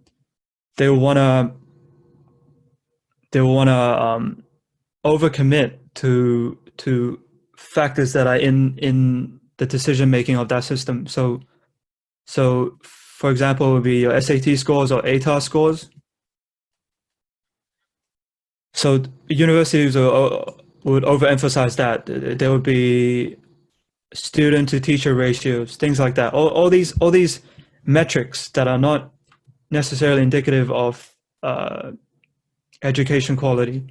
D: they will wanna overcommit to factors that are in the decision making of that system. So for example, it would be your SAT scores or ATAR scores. So universities would overemphasize that. There would be student to teacher ratios, things like that. All these metrics that are not necessarily indicative of education quality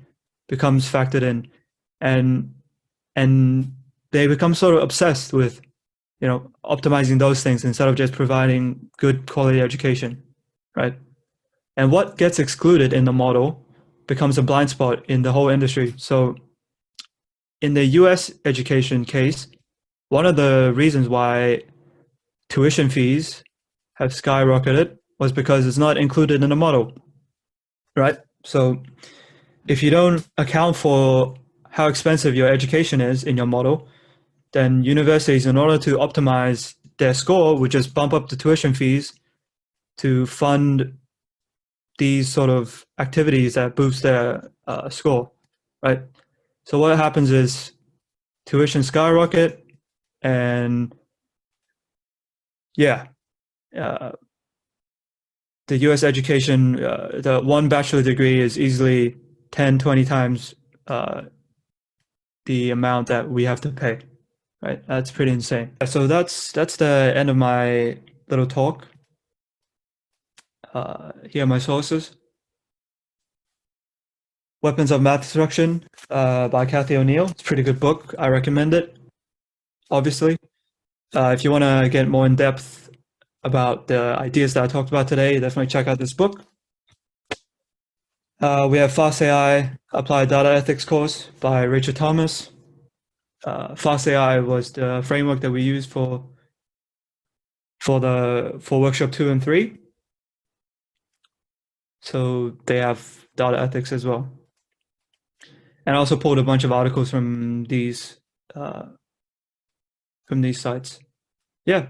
D: becomes factored in, and they become sort of obsessed with, optimizing those things instead of just providing good quality education, right? And what gets excluded in the model becomes a blind spot in the whole industry. So in the US education case, one of the reasons why tuition fees have skyrocketed was because it's not included in the model, right? So if you don't account for how expensive your education is in your model, then universities, in order to optimize their score, would just bump up the tuition fees to fund these sort of activities that boost their score, right? So what happens is tuition skyrocket, and the US education, the one bachelor degree is easily 10, 20 times the amount that we have to pay, right? That's pretty insane. So that's the end of my little talk. Here are my sources. Weapons of Math Destruction by Cathy O'Neil. It's a pretty good book. I recommend it, obviously. If you want to get more in depth about the ideas that I talked about today, definitely check out this book. We have Fast AI Applied Data Ethics course by Rachel Thomas. Fast AI was the framework that we used for workshop 2 and 3. So they have data ethics as well. And I also pulled a bunch of articles from these sites. Yeah.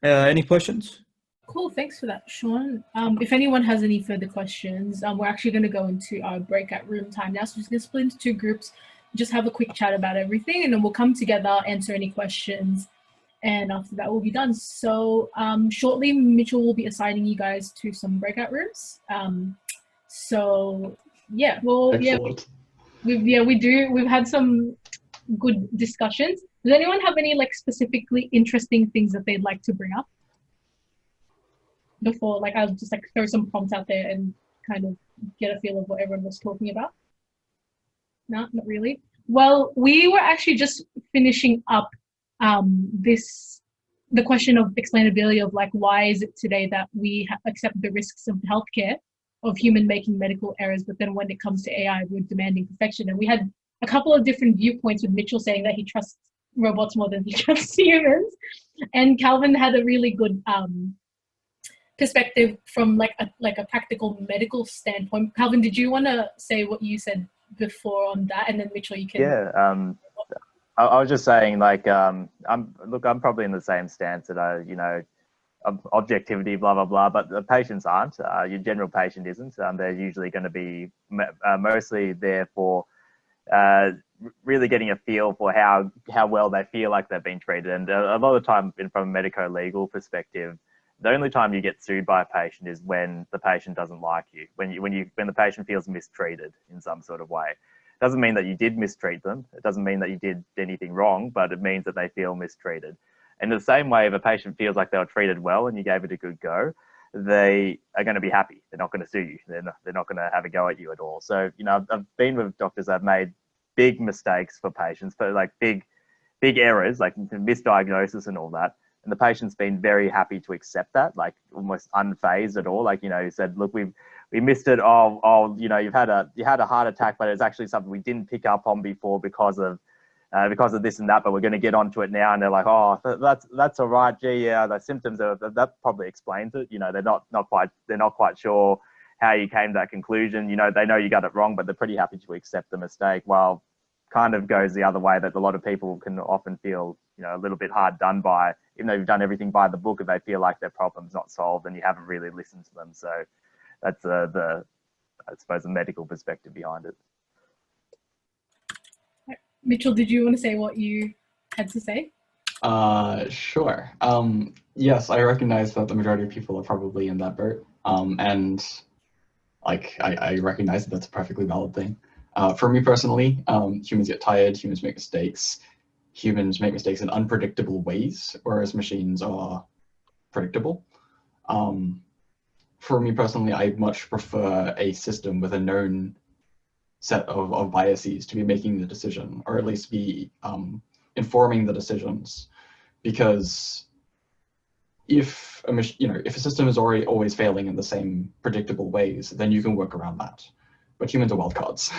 D: Any questions?
A: Cool, thanks for that, Sean. If anyone has any further questions, we're actually going to go into our breakout room time now. So we're just going to split into two groups. just have a quick chat about everything, and then we'll come together, answer any questions, and after that we'll be done. So shortly Mitchell will be assigning you guys to some breakout rooms. So yeah, well,
E: Excellent.
A: we've had some good discussions. Does anyone have any like specifically interesting things that they'd like to bring up before, like, I'll just like throw some prompts out there and kind of get a feel of what everyone was talking about? No, not really. Well, we were actually just finishing up the question of explainability of like, why is it today that we accept the risks of healthcare, of human making medical errors, but then when it comes to AI, we're demanding perfection. And we had a couple of different viewpoints, with Mitchell saying that he trusts robots more than he trusts humans, and Calvin had a really good perspective from like a practical medical standpoint. Calvin, did you want to say what you said before on that, and then Mitchell, you can.
F: Yeah, I was just saying, like, I'm probably in the same stance that objectivity, blah blah blah, but the patients aren't. Your general patient isn't. They're usually going to be mostly there for really getting a feel for how well they feel like they've been treated. And a lot of the time, from a medico-legal perspective, the only time you get sued by a patient is when the patient doesn't like you, when the patient feels mistreated in some sort of way. It doesn't mean that you did mistreat them. It doesn't mean that you did anything wrong, but it means that they feel mistreated. And in the same way, if a patient feels like they were treated well and you gave it a good go, they are going to be happy. They're not going to sue you. They're not going to have a go at you at all. So, I've been with doctors that have made big mistakes for patients, for like big errors, like misdiagnosis and all that. And the patient's been very happy to accept that, like almost unfazed at all. Like, he said, look, we missed it. You had a heart attack, but it's actually something we didn't pick up on before because of this and that, but we're going to get onto it now. And they're like, oh, that's all right. Gee, yeah, the symptoms that probably explains it. They're not quite sure how you came to that conclusion. They know you got it wrong, but they're pretty happy to accept the mistake. While kind of goes the other way, that a lot of people can often feel, a little bit hard done by, even though you've done everything by the book, if they feel like their problem's not solved and you haven't really listened to them. So that's I suppose, the medical perspective behind it.
A: Mitchell, did you want to say what you had to say?
E: Sure. Yes, I recognize that the majority of people are probably in that boat. And like, I recognize that that's a perfectly valid thing. For me personally, humans get tired, humans make mistakes. Humans make mistakes in unpredictable ways, whereas machines are predictable. For me personally, I much prefer a system with a known set of biases to be making the decision, or at least be informing the decisions. Because if a system is always failing in the same predictable ways, then you can work around that. But humans are wildcards,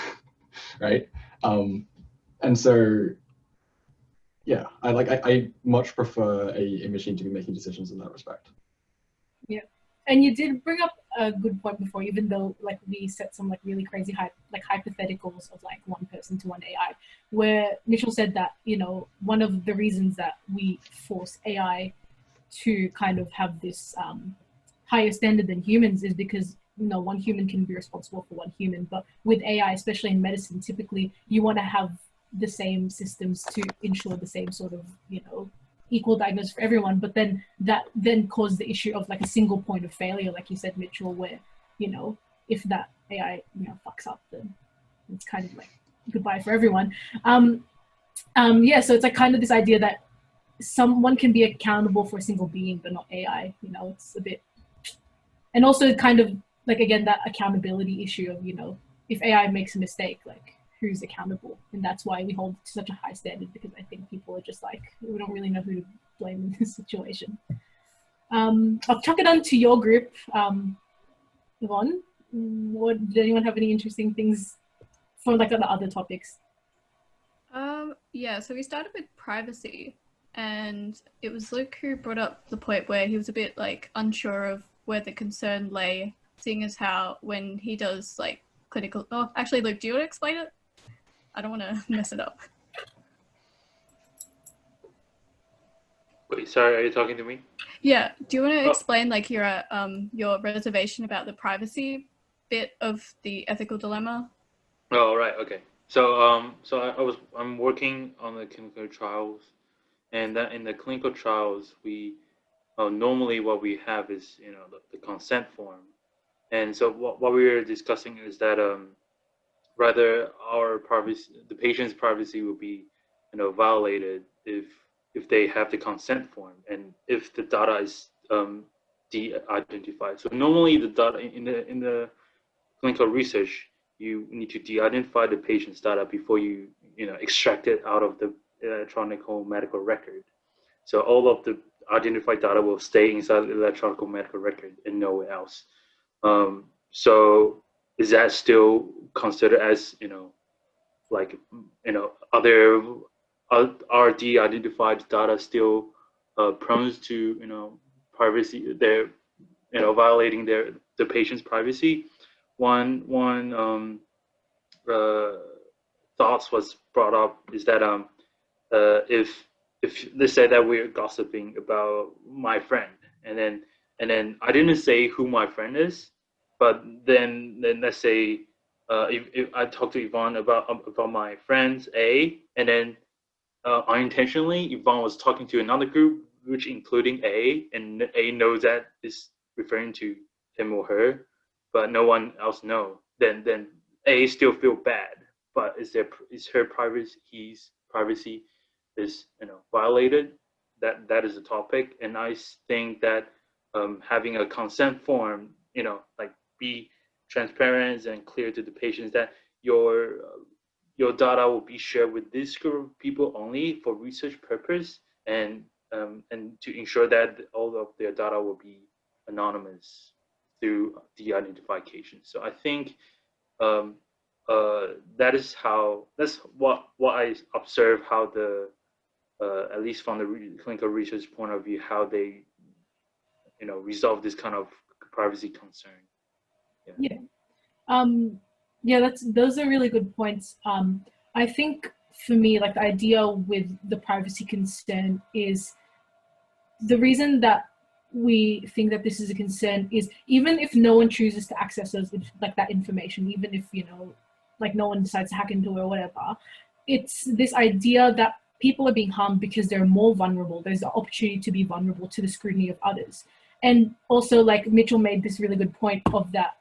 E: right? And so, yeah, I much prefer a machine to be making decisions in that respect.
A: Yeah, and you did bring up a good point before, even though like we set some like really crazy hypotheticals of like one person to one AI, where Mitchell said that one of the reasons that we force AI to kind of have this higher standard than humans is because one human can be responsible for one human, but with AI, especially in medicine, typically you want to have the same systems to ensure the same sort of equal diagnosis for everyone, but then that caused the issue of like a single point of failure, like you said, Mitchell, where if that AI fucks up, then it's kind of like goodbye for everyone. Yeah, so it's like kind of this idea that someone can be accountable for a single being, but not AI. It's a bit, and also kind of like, again, that accountability issue of if AI makes a mistake, like who's accountable? And that's why we hold to such a high standard, because I think people are just like, we don't really know who to blame in this situation. I'll chuck it on to your group. Yvonne, did anyone have any interesting things for like the other topics?
C: Yeah, so we started with privacy, and it was Luke who brought up the point where he was a bit like unsure of where the concern lay, seeing as how when he does like clinical, actually Luke, do you want to explain it? I don't want to mess it up.
G: Wait, sorry, are you talking to me?
C: Yeah, do you want to explain like your reservation about the privacy bit of the ethical dilemma?
G: Oh, right, okay. I'm working on the clinical trials, and that in the clinical trials, we normally what we have is the consent form, and so what we were discussing is that rather our privacy, the patient's privacy will be violated if they have the consent form and if the data is de-identified. So normally the data in the clinical research, you need to de-identify the patient's data before you extract it out of the electronic medical record. So all of the identified data will stay inside the electronic medical record and nowhere else. So is that still considered as like other are de-identified data still prone to privacy? They're violating the patient's privacy. One thoughts was brought up is that if let's say that we're gossiping about my friend, and then I didn't say who my friend is, but then let's say if I talk to Yvonne about my friends A, and then unintentionally Yvonne was talking to another group which including A, and A knows that is referring to him or her, but no one else know, then A still feel bad, but is her privacy, his privacy is violated? That is a topic, and I think that having a consent form, like be transparent and clear to the patients that your data will be shared with this group of people only for research purpose, and to ensure that all of their data will be anonymous through de-identification. So I think that's what I observe how the at least from the clinical research point of view, how they resolve this kind of privacy concern.
A: Those are really good points. I think for me, like the idea with the privacy concern is the reason that we think that this is a concern is even if no one chooses to access those, like that information, even if like no one decides to hack into it or whatever, it's this idea that people are being harmed because they're more vulnerable. There's the opportunity to be vulnerable to the scrutiny of others. And also, like Mitchell made this really good point of that,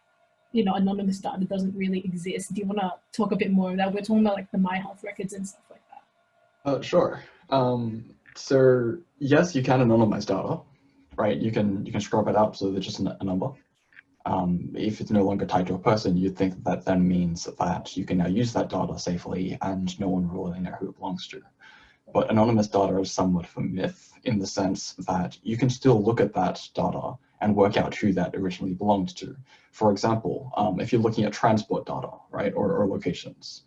A: anonymous data doesn't really exist. Do you want to talk a bit more of that? We're talking about like the My Health records and stuff like that.
E: Sure. So yes, you can anonymize data, right? You can scrub it out so that it's just a number. If it's no longer tied to a person, you'd think that then means that you can now use that data safely and no one will really know who it belongs to. But anonymous data is somewhat of a myth in the sense that you can still look at that data and work out who that originally belonged to. For example, if you're looking at transport data, right, or locations,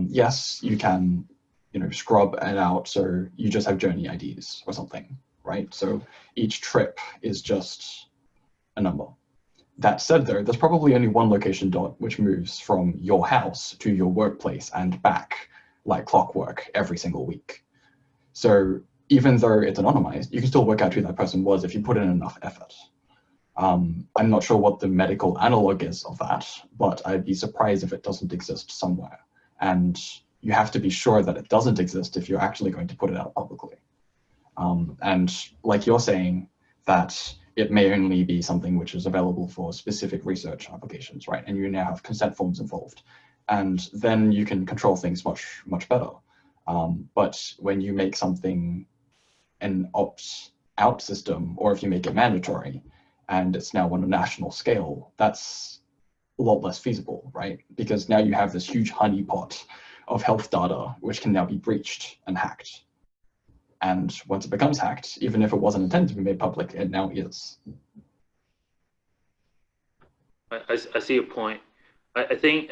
E: yes, you can, scrub it out so you just have journey IDs or something, right? So each trip is just a number. That said, though, there's probably only one location dot which moves from your house to your workplace and back like clockwork every single week. So even though it's anonymized, you can still work out who that person was if you put in enough effort. I'm not sure what the medical analog is of that, but I'd be surprised if it doesn't exist somewhere. And you have to be sure that it doesn't exist if you're actually going to put it out publicly. And like you're saying, that it may only be something which is available for specific research applications, right? And you now have consent forms involved. And then you can control things much, much better. But when you make something an opt-out system, or if you make it mandatory, and it's now on a national scale, that's a lot less feasible, right? Because now you have this huge honeypot of health data, which can now be breached and hacked. And once it becomes hacked, even if it wasn't intended to be made public, it now is.
G: I see a point. I think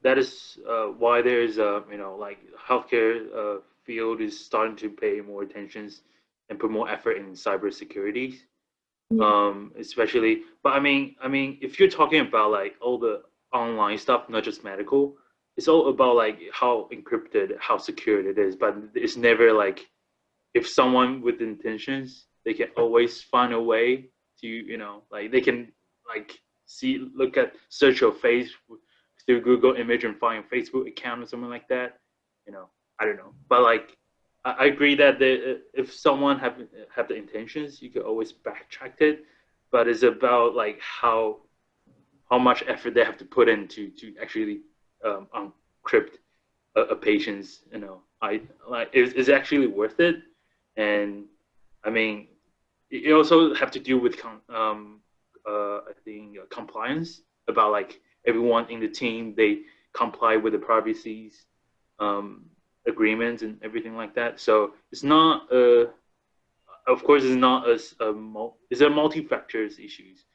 G: that is why there's like healthcare field is starting to pay more attention and put more effort in cybersecurity. Especially, but I mean, if you're talking about like all the online stuff, not just medical, it's all about like how encrypted, how secured it is. But it's never like if someone with intentions, they can always find a way to like they can like search your face through Google image and find a Facebook account or something like that. You know, I don't know. But like, I agree that if someone have the intentions, you could always backtrack it. But it's about like how much effort they have to put in to actually encrypt a patient's, you know, is actually worth it. And I mean, it also have to do with I think compliance, about like everyone in the team, they comply with the privacies agreements and everything like that. So it's not of course it's not it's a multi-factors issues,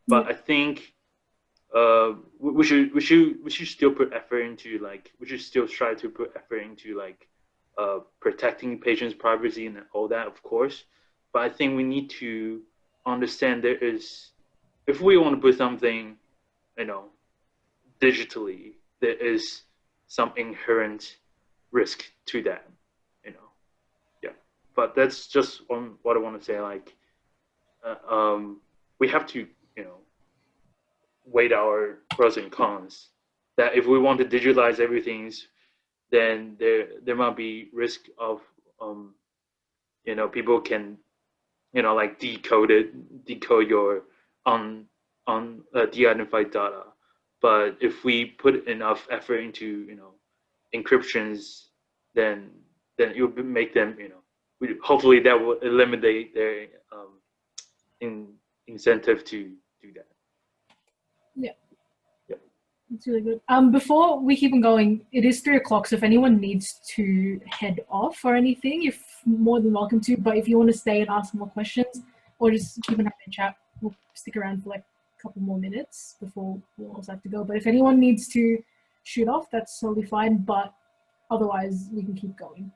G: but I think we should still put effort into, like, we should still try to put effort into like protecting patients' privacy and all that, of course. But I think we need to understand there is, if we want to put something, you know, digitally, there is some inherent risk to that, you know. Yeah, but that's just what I want to say. Like, we have to, you know, weigh our pros and cons. That if we want to digitalize everything, then there might be risk of you know, people can, you know, like decode your de-identified data. But if we put enough effort into, you know, encryptions, then it will make them, you know, hopefully that will eliminate their incentive to do that.
A: Yeah.
G: Yeah.
A: That's really good. Before we keep on going, it is 3 o'clock, so if anyone needs to head off or anything, you're more than welcome to. But if you want to stay and ask more questions, or just keep on having a chat, we'll stick around for like a couple more minutes before we'll also have to go. But if anyone needs to shoot off, that's totally fine. But otherwise, we can keep going.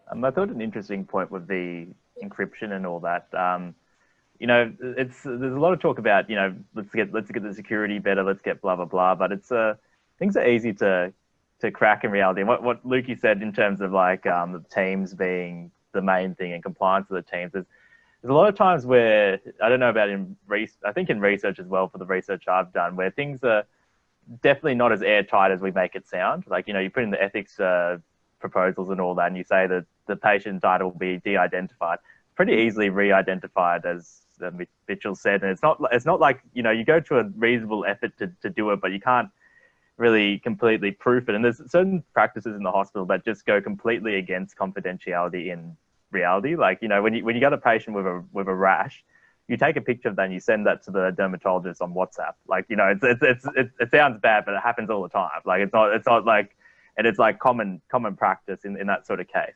F: I thought an interesting point with the encryption and all that. You know, there's a lot of talk about, you know, let's get the security better, let's get blah blah blah. But it's things are easy to crack in reality. And what Lukey said in terms of like the teams being the main thing and compliance of the teams, there's a lot of times where, I don't know about I think in research as well, for the research I've done, where things are definitely not as airtight as we make it sound. Like, you know, you put in the ethics proposals and all that, and you say that the patient data will be de-identified, pretty easily re-identified, as Mitchell said. And it's not like, you know, you go to a reasonable effort to do it, but you can't really completely proof it. And there's certain practices in the hospital that just go completely against confidentiality in reality. Like, you know, when you got a patient with a rash, you take a picture of that and you send that to the dermatologist on WhatsApp. Like, you know, it sounds bad, but it happens all the time. Like, it's not like, and it's like common practice in that sort of case.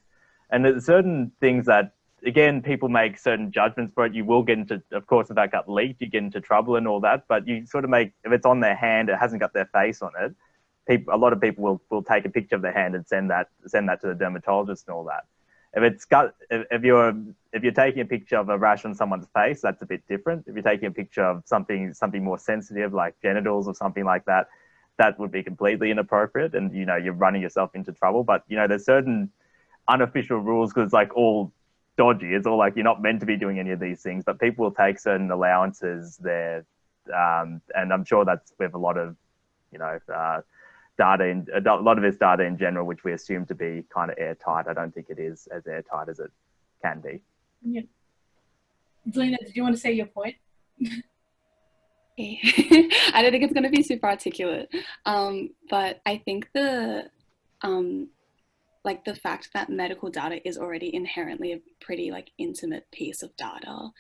F: And there's certain things that, again, people make certain judgments for it. You will get into, of course, if that got leaked, you get into trouble and all that. But you sort of make, if it's on their hand, it hasn't got their face on it, a lot of people will take a picture of their hand and send that to the dermatologist and all that. If you're taking a picture of a rash on someone's face, that's a bit different. If you're taking a picture of something more sensitive, like genitals or something like that, that would be completely inappropriate, and, you know, you're running yourself into trouble. But, you know, there's certain unofficial rules, because it's like all dodgy. It's all like, you're not meant to be doing any of these things, but people will take certain allowances there, and I'm sure that's with a lot of, you know, data, a lot of this data in general, which we assume to be kind of airtight. I don't think it is as airtight as it can be.
A: Yeah. Leah, did you want to say your point?
H: I don't think it's going to be super articulate, but I think the fact that medical data is already inherently a pretty like intimate piece of data,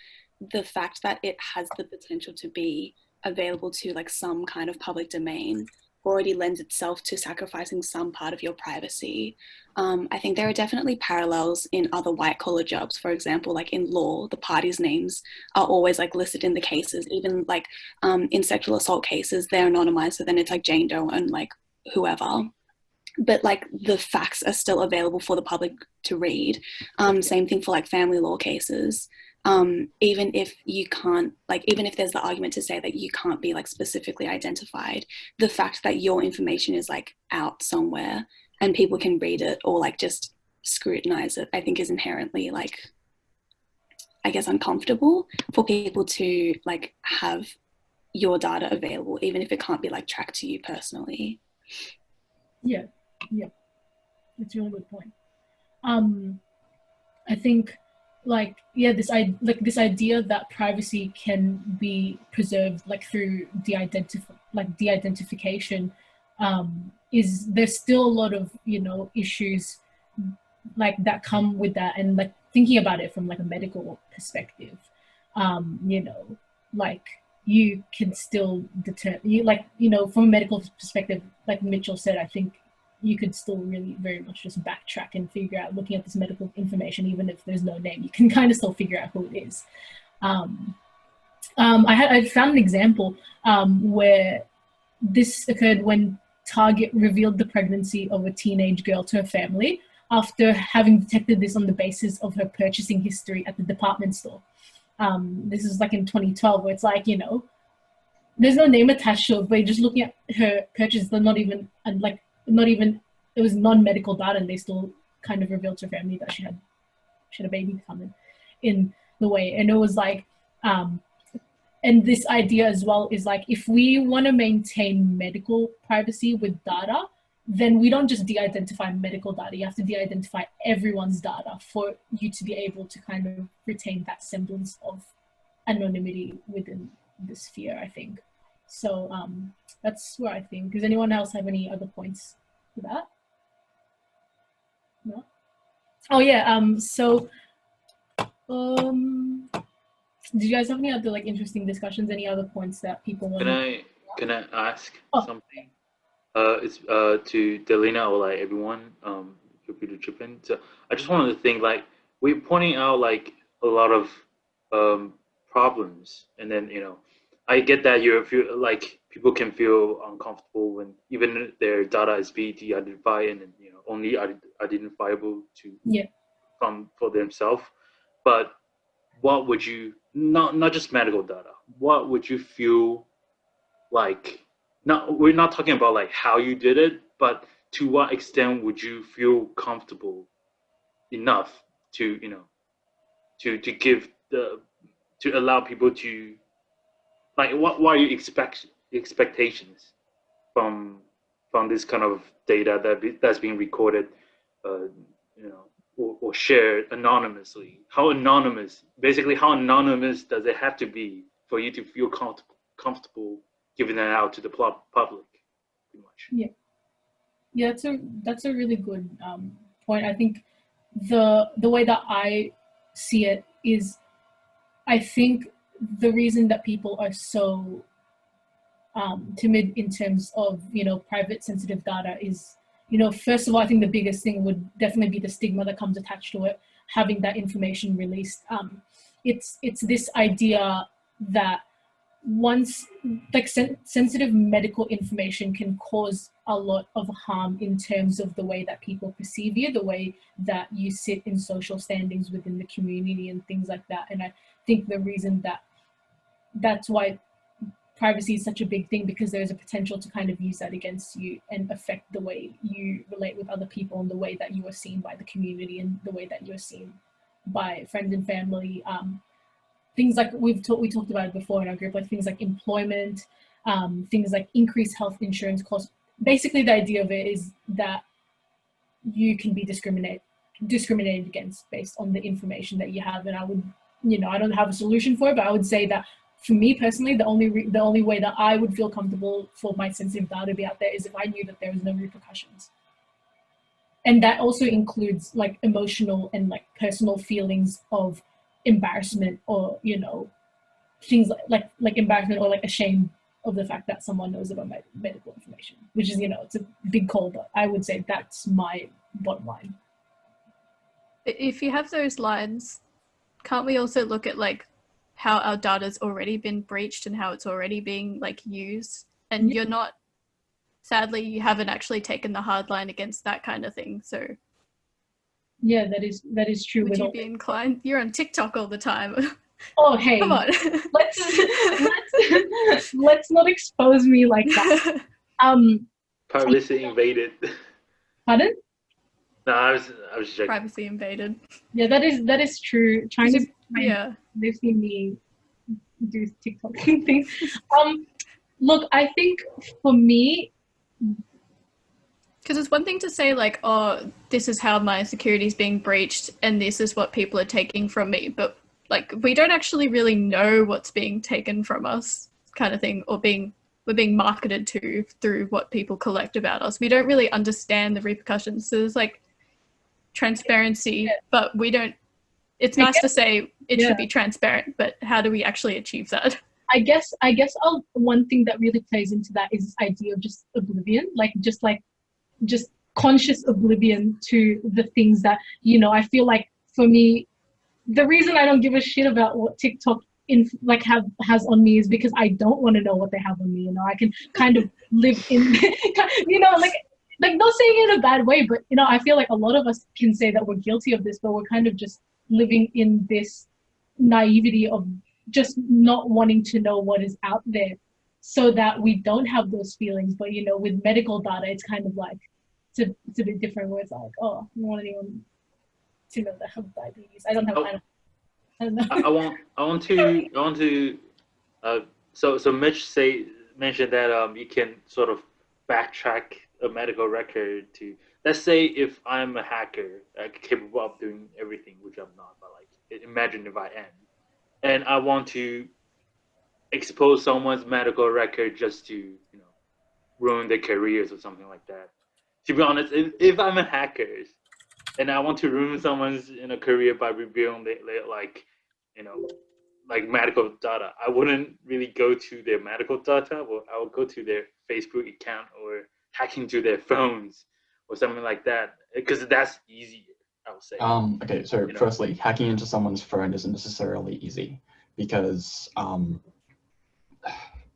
H: the fact that it has the potential to be available to like some kind of public domain already lends itself to sacrificing some part of your privacy. I think there are definitely parallels in other white collar jobs. For example, like in law, the parties' names are always like listed in the cases, even like in sexual assault cases, they're anonymized. So then it's like Jane Doe and like whoever. But like the facts are still available for the public to read. Same thing for like family law cases. Even if you can't, like, even if there's the argument to say that you can't be like specifically identified, the fact that your information is like out somewhere and people can read it or like just scrutinize it, I think is inherently like, I guess, uncomfortable for people to like have your data available, even if it can't be like tracked to you personally.
A: Yeah, that's a really good point. I think this idea that privacy can be preserved like through de-identification is, there's still a lot of issues like that come with that, and like thinking about it from like a medical perspective, like you can still from a medical perspective, like Mitchell said, I think you could still really very much just backtrack and figure out, looking at this medical information, even if there's no name, you can kind of still figure out who it is. I found an example where this occurred when Target revealed the pregnancy of a teenage girl to her family after having detected this on the basis of her purchasing history at the department store. This is like in 2012, where it's like, there's no name attached to it, but just looking at her purchase, they're not even, it was non-medical data, and they still kind of revealed to her family that she had a baby coming in the way. And it was like, and this idea as well is like, if we want to maintain medical privacy with data, then we don't just de-identify medical data. You have to de-identify everyone's data for you to be able to kind of retain that semblance of anonymity within the sphere, I think. So that's where I think. Does anyone else have any other points to that? No? Oh yeah, did you guys have any other like interesting discussions? Any other points that people want?
G: Can I ask something? It's to Delina or like everyone. Feel free to chip in. So I just wanted to think, like, we're pointing out like a lot of problems, and then I get that you feel like people can feel uncomfortable when even their data is being de-identified and only identifiable to for themselves. But what would you, not just medical data, what would you feel like? We're not talking about like how you did it, but to what extent would you feel comfortable enough to to give to allow people to, like, what are your expectations from this kind of data that's being recorded, or shared anonymously? How anonymous does it have to be for you to feel comfortable giving that out to the public, pretty much?
A: Yeah, that's a really good point. I think the way that I see it is, I think the reason that people are so timid in terms of private sensitive data is, first of all, I think the biggest thing would definitely be the stigma that comes attached to it, having that information released. It's this idea that once, like, sensitive medical information can cause a lot of harm in terms of the way that people perceive you, the way that you sit in social standings within the community and things like that. And I think the reason that's why privacy is such a big thing, because there's a potential to kind of use that against you and affect the way you relate with other people and the way that you are seen by the community and the way that you're seen by friends and family. Things like we talked about it before in our group, like things like employment, things like increased health insurance costs. Basically, the idea of it is that you can be discriminated against based on the information that you have. And I would, I don't have a solution for it, but I would say that for me personally, the only way that I would feel comfortable for my sensitive data to be out there is if I knew that there was no repercussions. And that also includes like emotional and like personal feelings of embarrassment, or things like embarrassment or like a shame of the fact that someone knows about my medical information, which is it's a big call, but I would say that's my bottom line.
C: If you have those lines, can't we also look at like how our data's already been breached and how it's already being like used, and you're not, sadly you haven't actually taken the hard line against that kind of thing, so
A: yeah, that is true.
C: Would you be inclined? You're on TikTok all the time.
A: Oh, hey,
C: come on.
A: let's not expose me like that.
G: Privacy invaded.
A: Pardon?
G: No, I was joking.
C: Privacy invaded.
A: Yeah, that is true. China's
C: yeah.
A: They've seen me do TikTok things. Look, I think for me,
C: because it's one thing to say like, oh, this is how my security is being breached and this is what people are taking from me, but like we don't actually really know what's being taken from us, kind of thing, or we're being marketed to through what people collect about us. We don't really understand the repercussions. So there's like transparency, but we don't. It's nice to say it should be transparent, but how do we actually achieve that?
A: I guess one thing that really plays into that is this idea of just oblivion, just conscious oblivion to the things that, you know, I feel like for me, the reason I don't give a shit about what TikTok has on me is because I don't want to know what they have on me. You know, I can kind of live in, you know, like not saying it in a bad way, but you know, I feel like a lot of us can say that we're guilty of this, but we're kind of just living in this naivety of just not wanting to know what is out there, so that we don't have those feelings. But you know, with medical data, it's kind of like it's a bit different, where it's like, oh, I don't want anyone to know that I have diabetes. I don't have. I don't know.
G: I want to. So Mitch mentioned that you can sort of backtrack a medical record to, let's say if I'm a hacker capable of doing everything, which I'm not, but like imagine if I am, and I want to expose someone's medical record just to, you know, ruin their careers or something like that. To be honest, if I'm a hacker and I want to ruin someone's career by revealing their like, you know, like medical data, I wouldn't really go to their medical data. Well, I would go to their Facebook account or hack into their phones or something like that, because that's easier, I would say.
E: Okay, so firstly, hacking into someone's phone isn't necessarily easy, because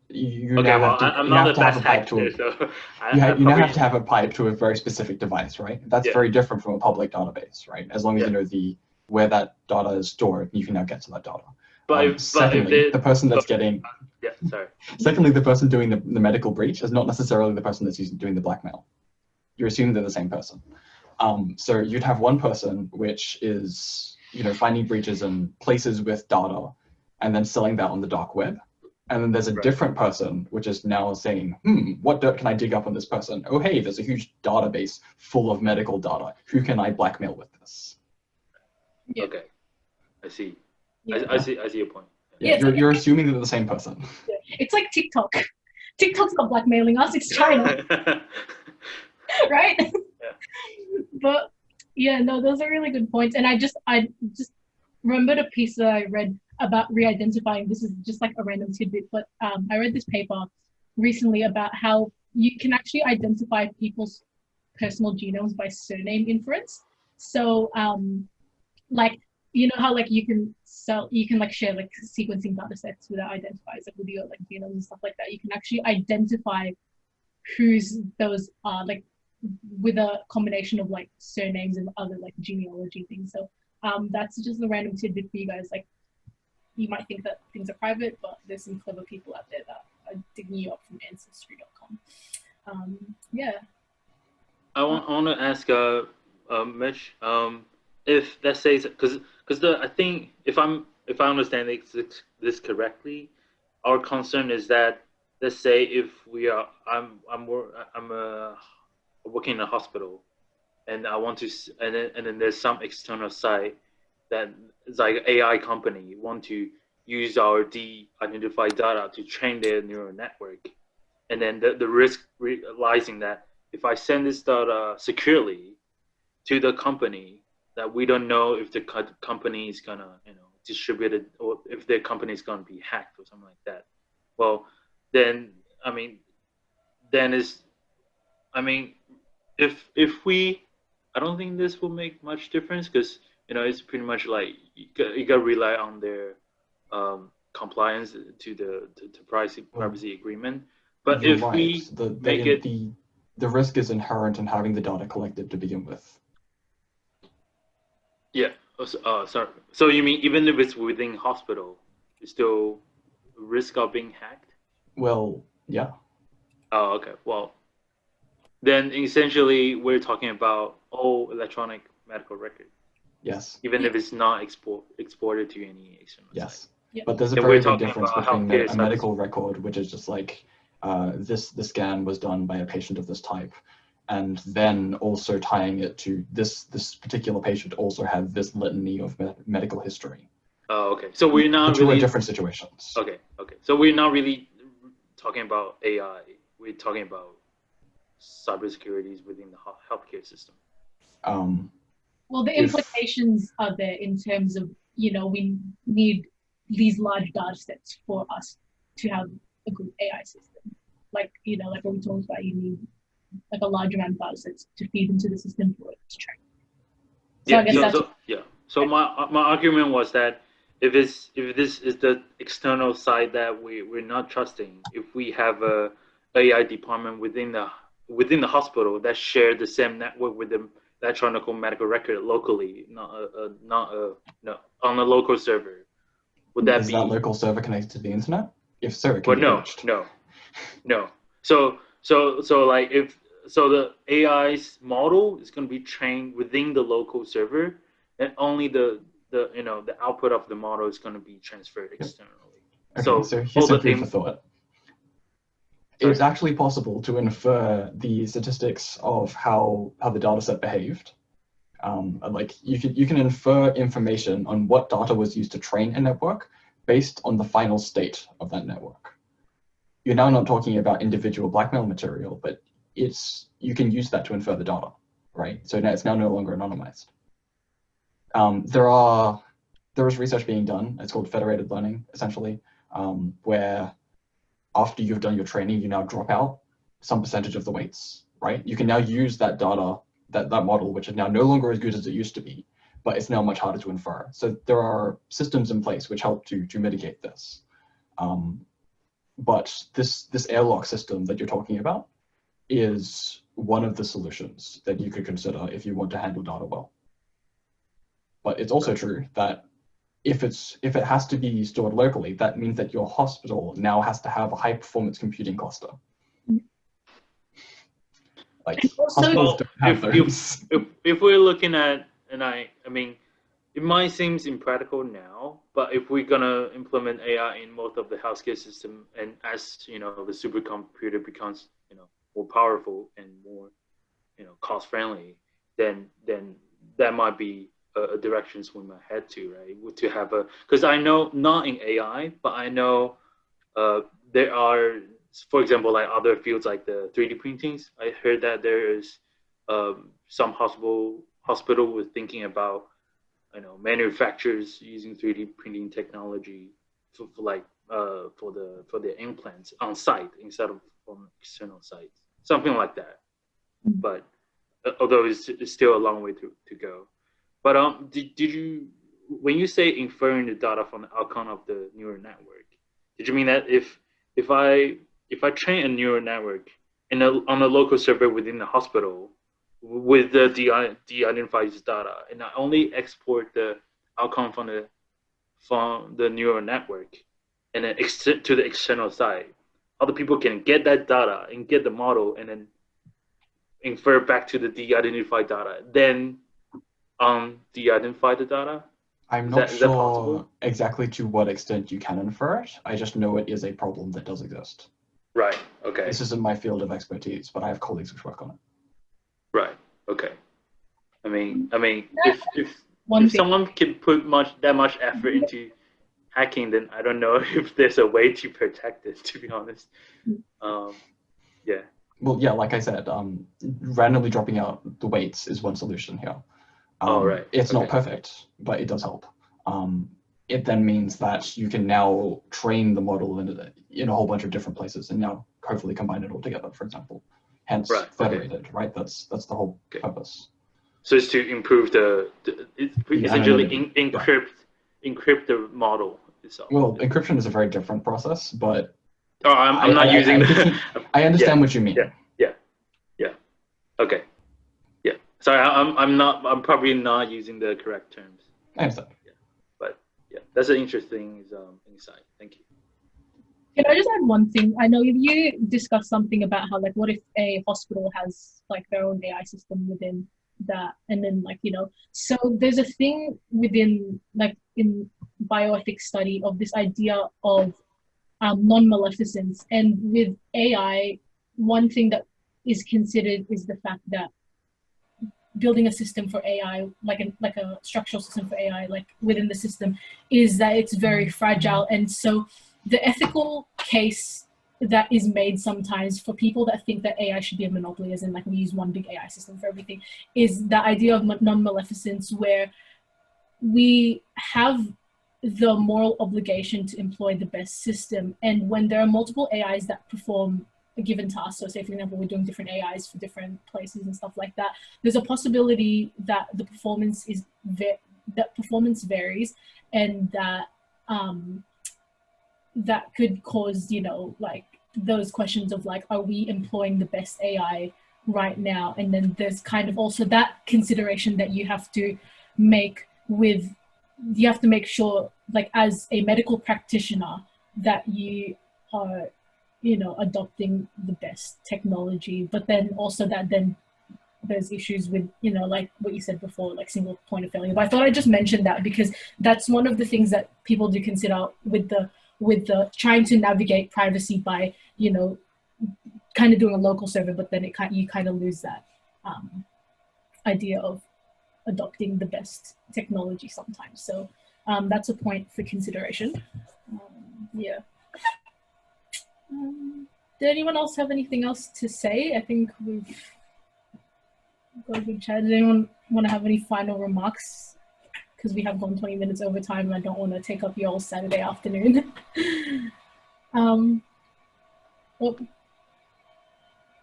E: you now have to have a pipe to you now have to have a pipe to a very specific device, right? That's very different from a public database, right? As long as you know where that data is stored, you can now get to that data. Secondly, the person that's getting secondly, the person doing the medical breach is not necessarily the person that's doing the blackmail. You're assuming they're the same person. So you'd have one person which is, you know, finding breaches in places with data and then selling that on the dark web. And then there's a different person which is now saying, what dirt can I dig up on this person? Oh, hey, there's a huge database full of medical data. Who can I blackmail with this?
G: Yeah. Okay, I see. Yeah. I see your point.
E: Yeah, you're assuming they're the same person.
A: Yeah. It's like TikTok. TikTok's not blackmailing us, it's China. Right? Yeah. But yeah, no, those are really good points. And I just remembered a piece that I read about re-identifying. This is just like a random tidbit, but I read this paper recently about how you can actually identify people's personal genomes by surname inference. So like, you know how like you can like share like sequencing data sets with identifiers, like with your like genomes and stuff like that. You can actually identify whose those are, like with a combination of like surnames and other like genealogy things. So that's just a random tidbit for you guys. Like, you might think that things are private, but there's some clever people out there that are digging you up from ancestry.com. Yeah. I
G: want to ask Mitch, if let's say, because I think if I understand this correctly, our concern is that, let's say if I'm working in a hospital, and I want to, and then there's some external site that is like AI company want to use our de-identified data to train their neural network, and then the risk realizing that if I send this data securely to the company, that we don't know if the company is gonna, you know, distribute it, or if their company is gonna be hacked or something like that. Well, then if we, I don't think this will make much difference, because, you know, it's pretty much like you got to rely on their compliance to the privacy agreement. But if we make it,
E: the risk is inherent in having the data collected to begin with.
G: Yeah. Sorry. So you mean even if it's within hospital, it's still risk of being hacked?
E: Well, yeah.
G: Oh, okay. Well, then essentially we're talking about all electronic medical record.
E: Yes.
G: Even if it's not exported to any external
E: site.
A: Yep.
E: But there's a
G: And
E: very
G: we're
E: big
G: talking
E: difference
G: about
E: between
G: healthcare
E: a medical record, which is just like the scan was done by a patient of this type, and then also tying it to this particular patient also had this litany of medical history.
G: Oh, okay. So we're not
E: The two
G: really
E: are different situations.
G: Okay. So we're not really talking about AI. We're talking about cybersecurities within the healthcare system.
A: Well, the implications are there in terms of, you know, we need these large data sets for us to have a good AI system. Like, you know, like what we talked about, you need like a large amount of data sets to feed into the system for it to train. So I guess that's
G: So my argument was that if this is the external side that we're not trusting, if we have a AI department within the hospital that share the same network with the electronic medical record locally, not on a local server, would that
E: Is
G: be
E: that local server connected to the internet? If so, it can be reached.
G: No. So like if the AI's model is going to be trained within the local server, and only the output of the model is going to be transferred externally.
E: Okay, so here's some food for thought. It's actually possible to infer the statistics of how the data set behaved. Like you can infer information on what data was used to train a network based on the final state of that network. You're now not talking about individual blackmail material, but you can use that to infer the data, right? So now it's no longer anonymized. There is research being done. It's called federated learning, essentially, where after you've done your training, you now drop out some percentage of the weights, right? You can now use that data, that model, which is now no longer as good as it used to be, but it's now much harder to infer. So there are systems in place which help to mitigate this. But this airlock system that you're talking about is one of the solutions that you could consider if you want to handle data well. But it's also true that if it has to be stored locally, that means that your hospital now has to have a high performance computing cluster. Like hospitals don't have those.
G: If we're looking at, and I mean, it might seem impractical now, but if we're gonna implement AI in most of the healthcare system, and as you know, the supercomputer becomes more powerful and more cost friendly, then that might be a direction we might head to, right? To have because I know not in AI, but I know there are, for example, like other fields like the 3D printings. I heard that there is some hospital was thinking about manufacturers using 3D printing technology for the implants on site instead of from external sites, something like that. But although it's still a long way to go. But did you, when you say inferring the data from the outcome of the neural network, did you mean that if I train a neural network on a local server within the hospital with the de-identified data, and I only export the outcome from the neural network and then to the external side, other people can get that data and get the model and then infer back to the de-identified data, then de-identify the data?
E: I'm not sure exactly to what extent you can infer it. I just know it is a problem that does exist.
G: Right. Okay.
E: This isn't my field of expertise, but I have colleagues which work on it.
G: Right. Okay. I mean, if someone can put that much effort into hacking, then I don't know if there's a way to protect it, to be honest. Yeah.
E: Well, yeah, like I said, randomly dropping out the weights is one solution here.
G: Right.
E: It's not perfect, but it does help. It then means that you can now train the model in a whole bunch of different places and now hopefully combine it all together, for example. Hence, federated, right? That's the whole purpose.
G: So it's to improve essentially encrypt the model itself.
E: Well, encryption is a very different process, but
G: I'm not using
E: I understand what you mean.
G: Yeah. Okay. Yeah. Sorry, I'm probably not using the correct terms.
E: I understand.
G: Yeah. But yeah, that's an interesting insight. Thank you.
A: Can I just add one thing? I know you discussed something about how, like, what if a hospital has like their own AI system within that, and then so there's a thing within, like, in bioethics study of this idea of non-maleficence. And with AI, one thing that is considered is the fact that building a system for AI, like a structural system for AI, like within the system, is that it's very fragile. And so the ethical case that is made sometimes for people that think that AI should be a monopoly, as in like we use one big AI system for everything, is the idea of non-maleficence, where we have the moral obligation to employ the best system. And when there are multiple AIs that perform a given task, so say for example we're doing different AIs for different places and stuff like that, there's a possibility that the performance is varies, and that that could cause, you know, like those questions of like, are we employing the best AI right now? And then there's kind of also that consideration that you have to make with, you have to make sure, like as a medical practitioner, that you are, you know, adopting the best technology, but then also that then there's issues with, you know, like what you said before, like single point of failure. But I thought I'd just mention that because that's one of the things that people do consider with the trying to navigate privacy by, you know, kind of doing a local server, but then you kind of lose that idea of adopting the best technology sometimes. So that's a point for consideration. Yeah. Did anyone else have anything else to say? I think we've got a good chat. Does anyone want to have any final remarks? Because we have gone 20 minutes over time and I don't want to take up your Saturday afternoon. Well,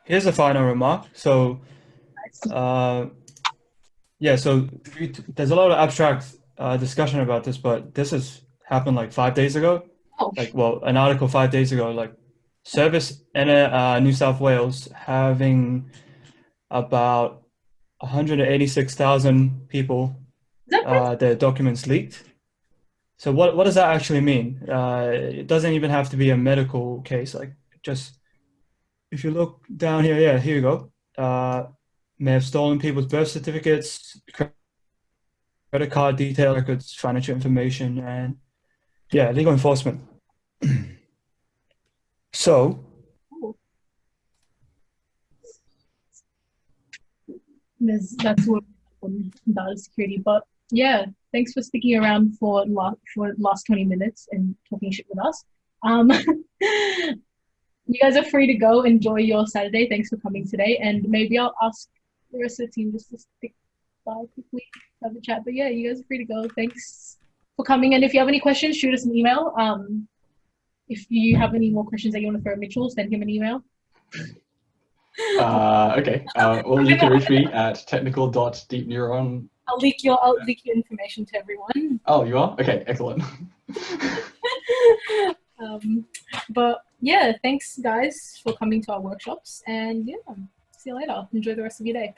D: Here's a final remark. So, yeah, so there's a lot of abstract discussion about this, but this has happened like 5 days ago.
A: Oh.
D: Like, well, an article 5 days ago, like Service in New South Wales having about 186,000 people their documents leaked. So what does that actually mean? It doesn't even have to be a medical case. Like, just if you look down here, yeah, here you go. May have stolen people's birth certificates, credit card detail records, financial information, and yeah, legal enforcement. So
A: that's what data security. But yeah, thanks for sticking around for last 20 minutes and talking shit with us. You guys are free to go. Enjoy your Saturday. Thanks for coming today. And maybe I'll ask the rest of the team just to stick by quickly, have a chat. But yeah, you guys are free to go. Thanks for coming. And if you have any questions, shoot us an email. If you have any more questions that you want to throw at Mitchell, send him an email.
E: Okay. Well, you can reach me at technical.deepneuron.
A: I'll leak your information to everyone.
E: Oh, you are? Okay, excellent.
A: But yeah, thanks guys for coming to our workshops, and yeah, see you later. Enjoy the rest of your day.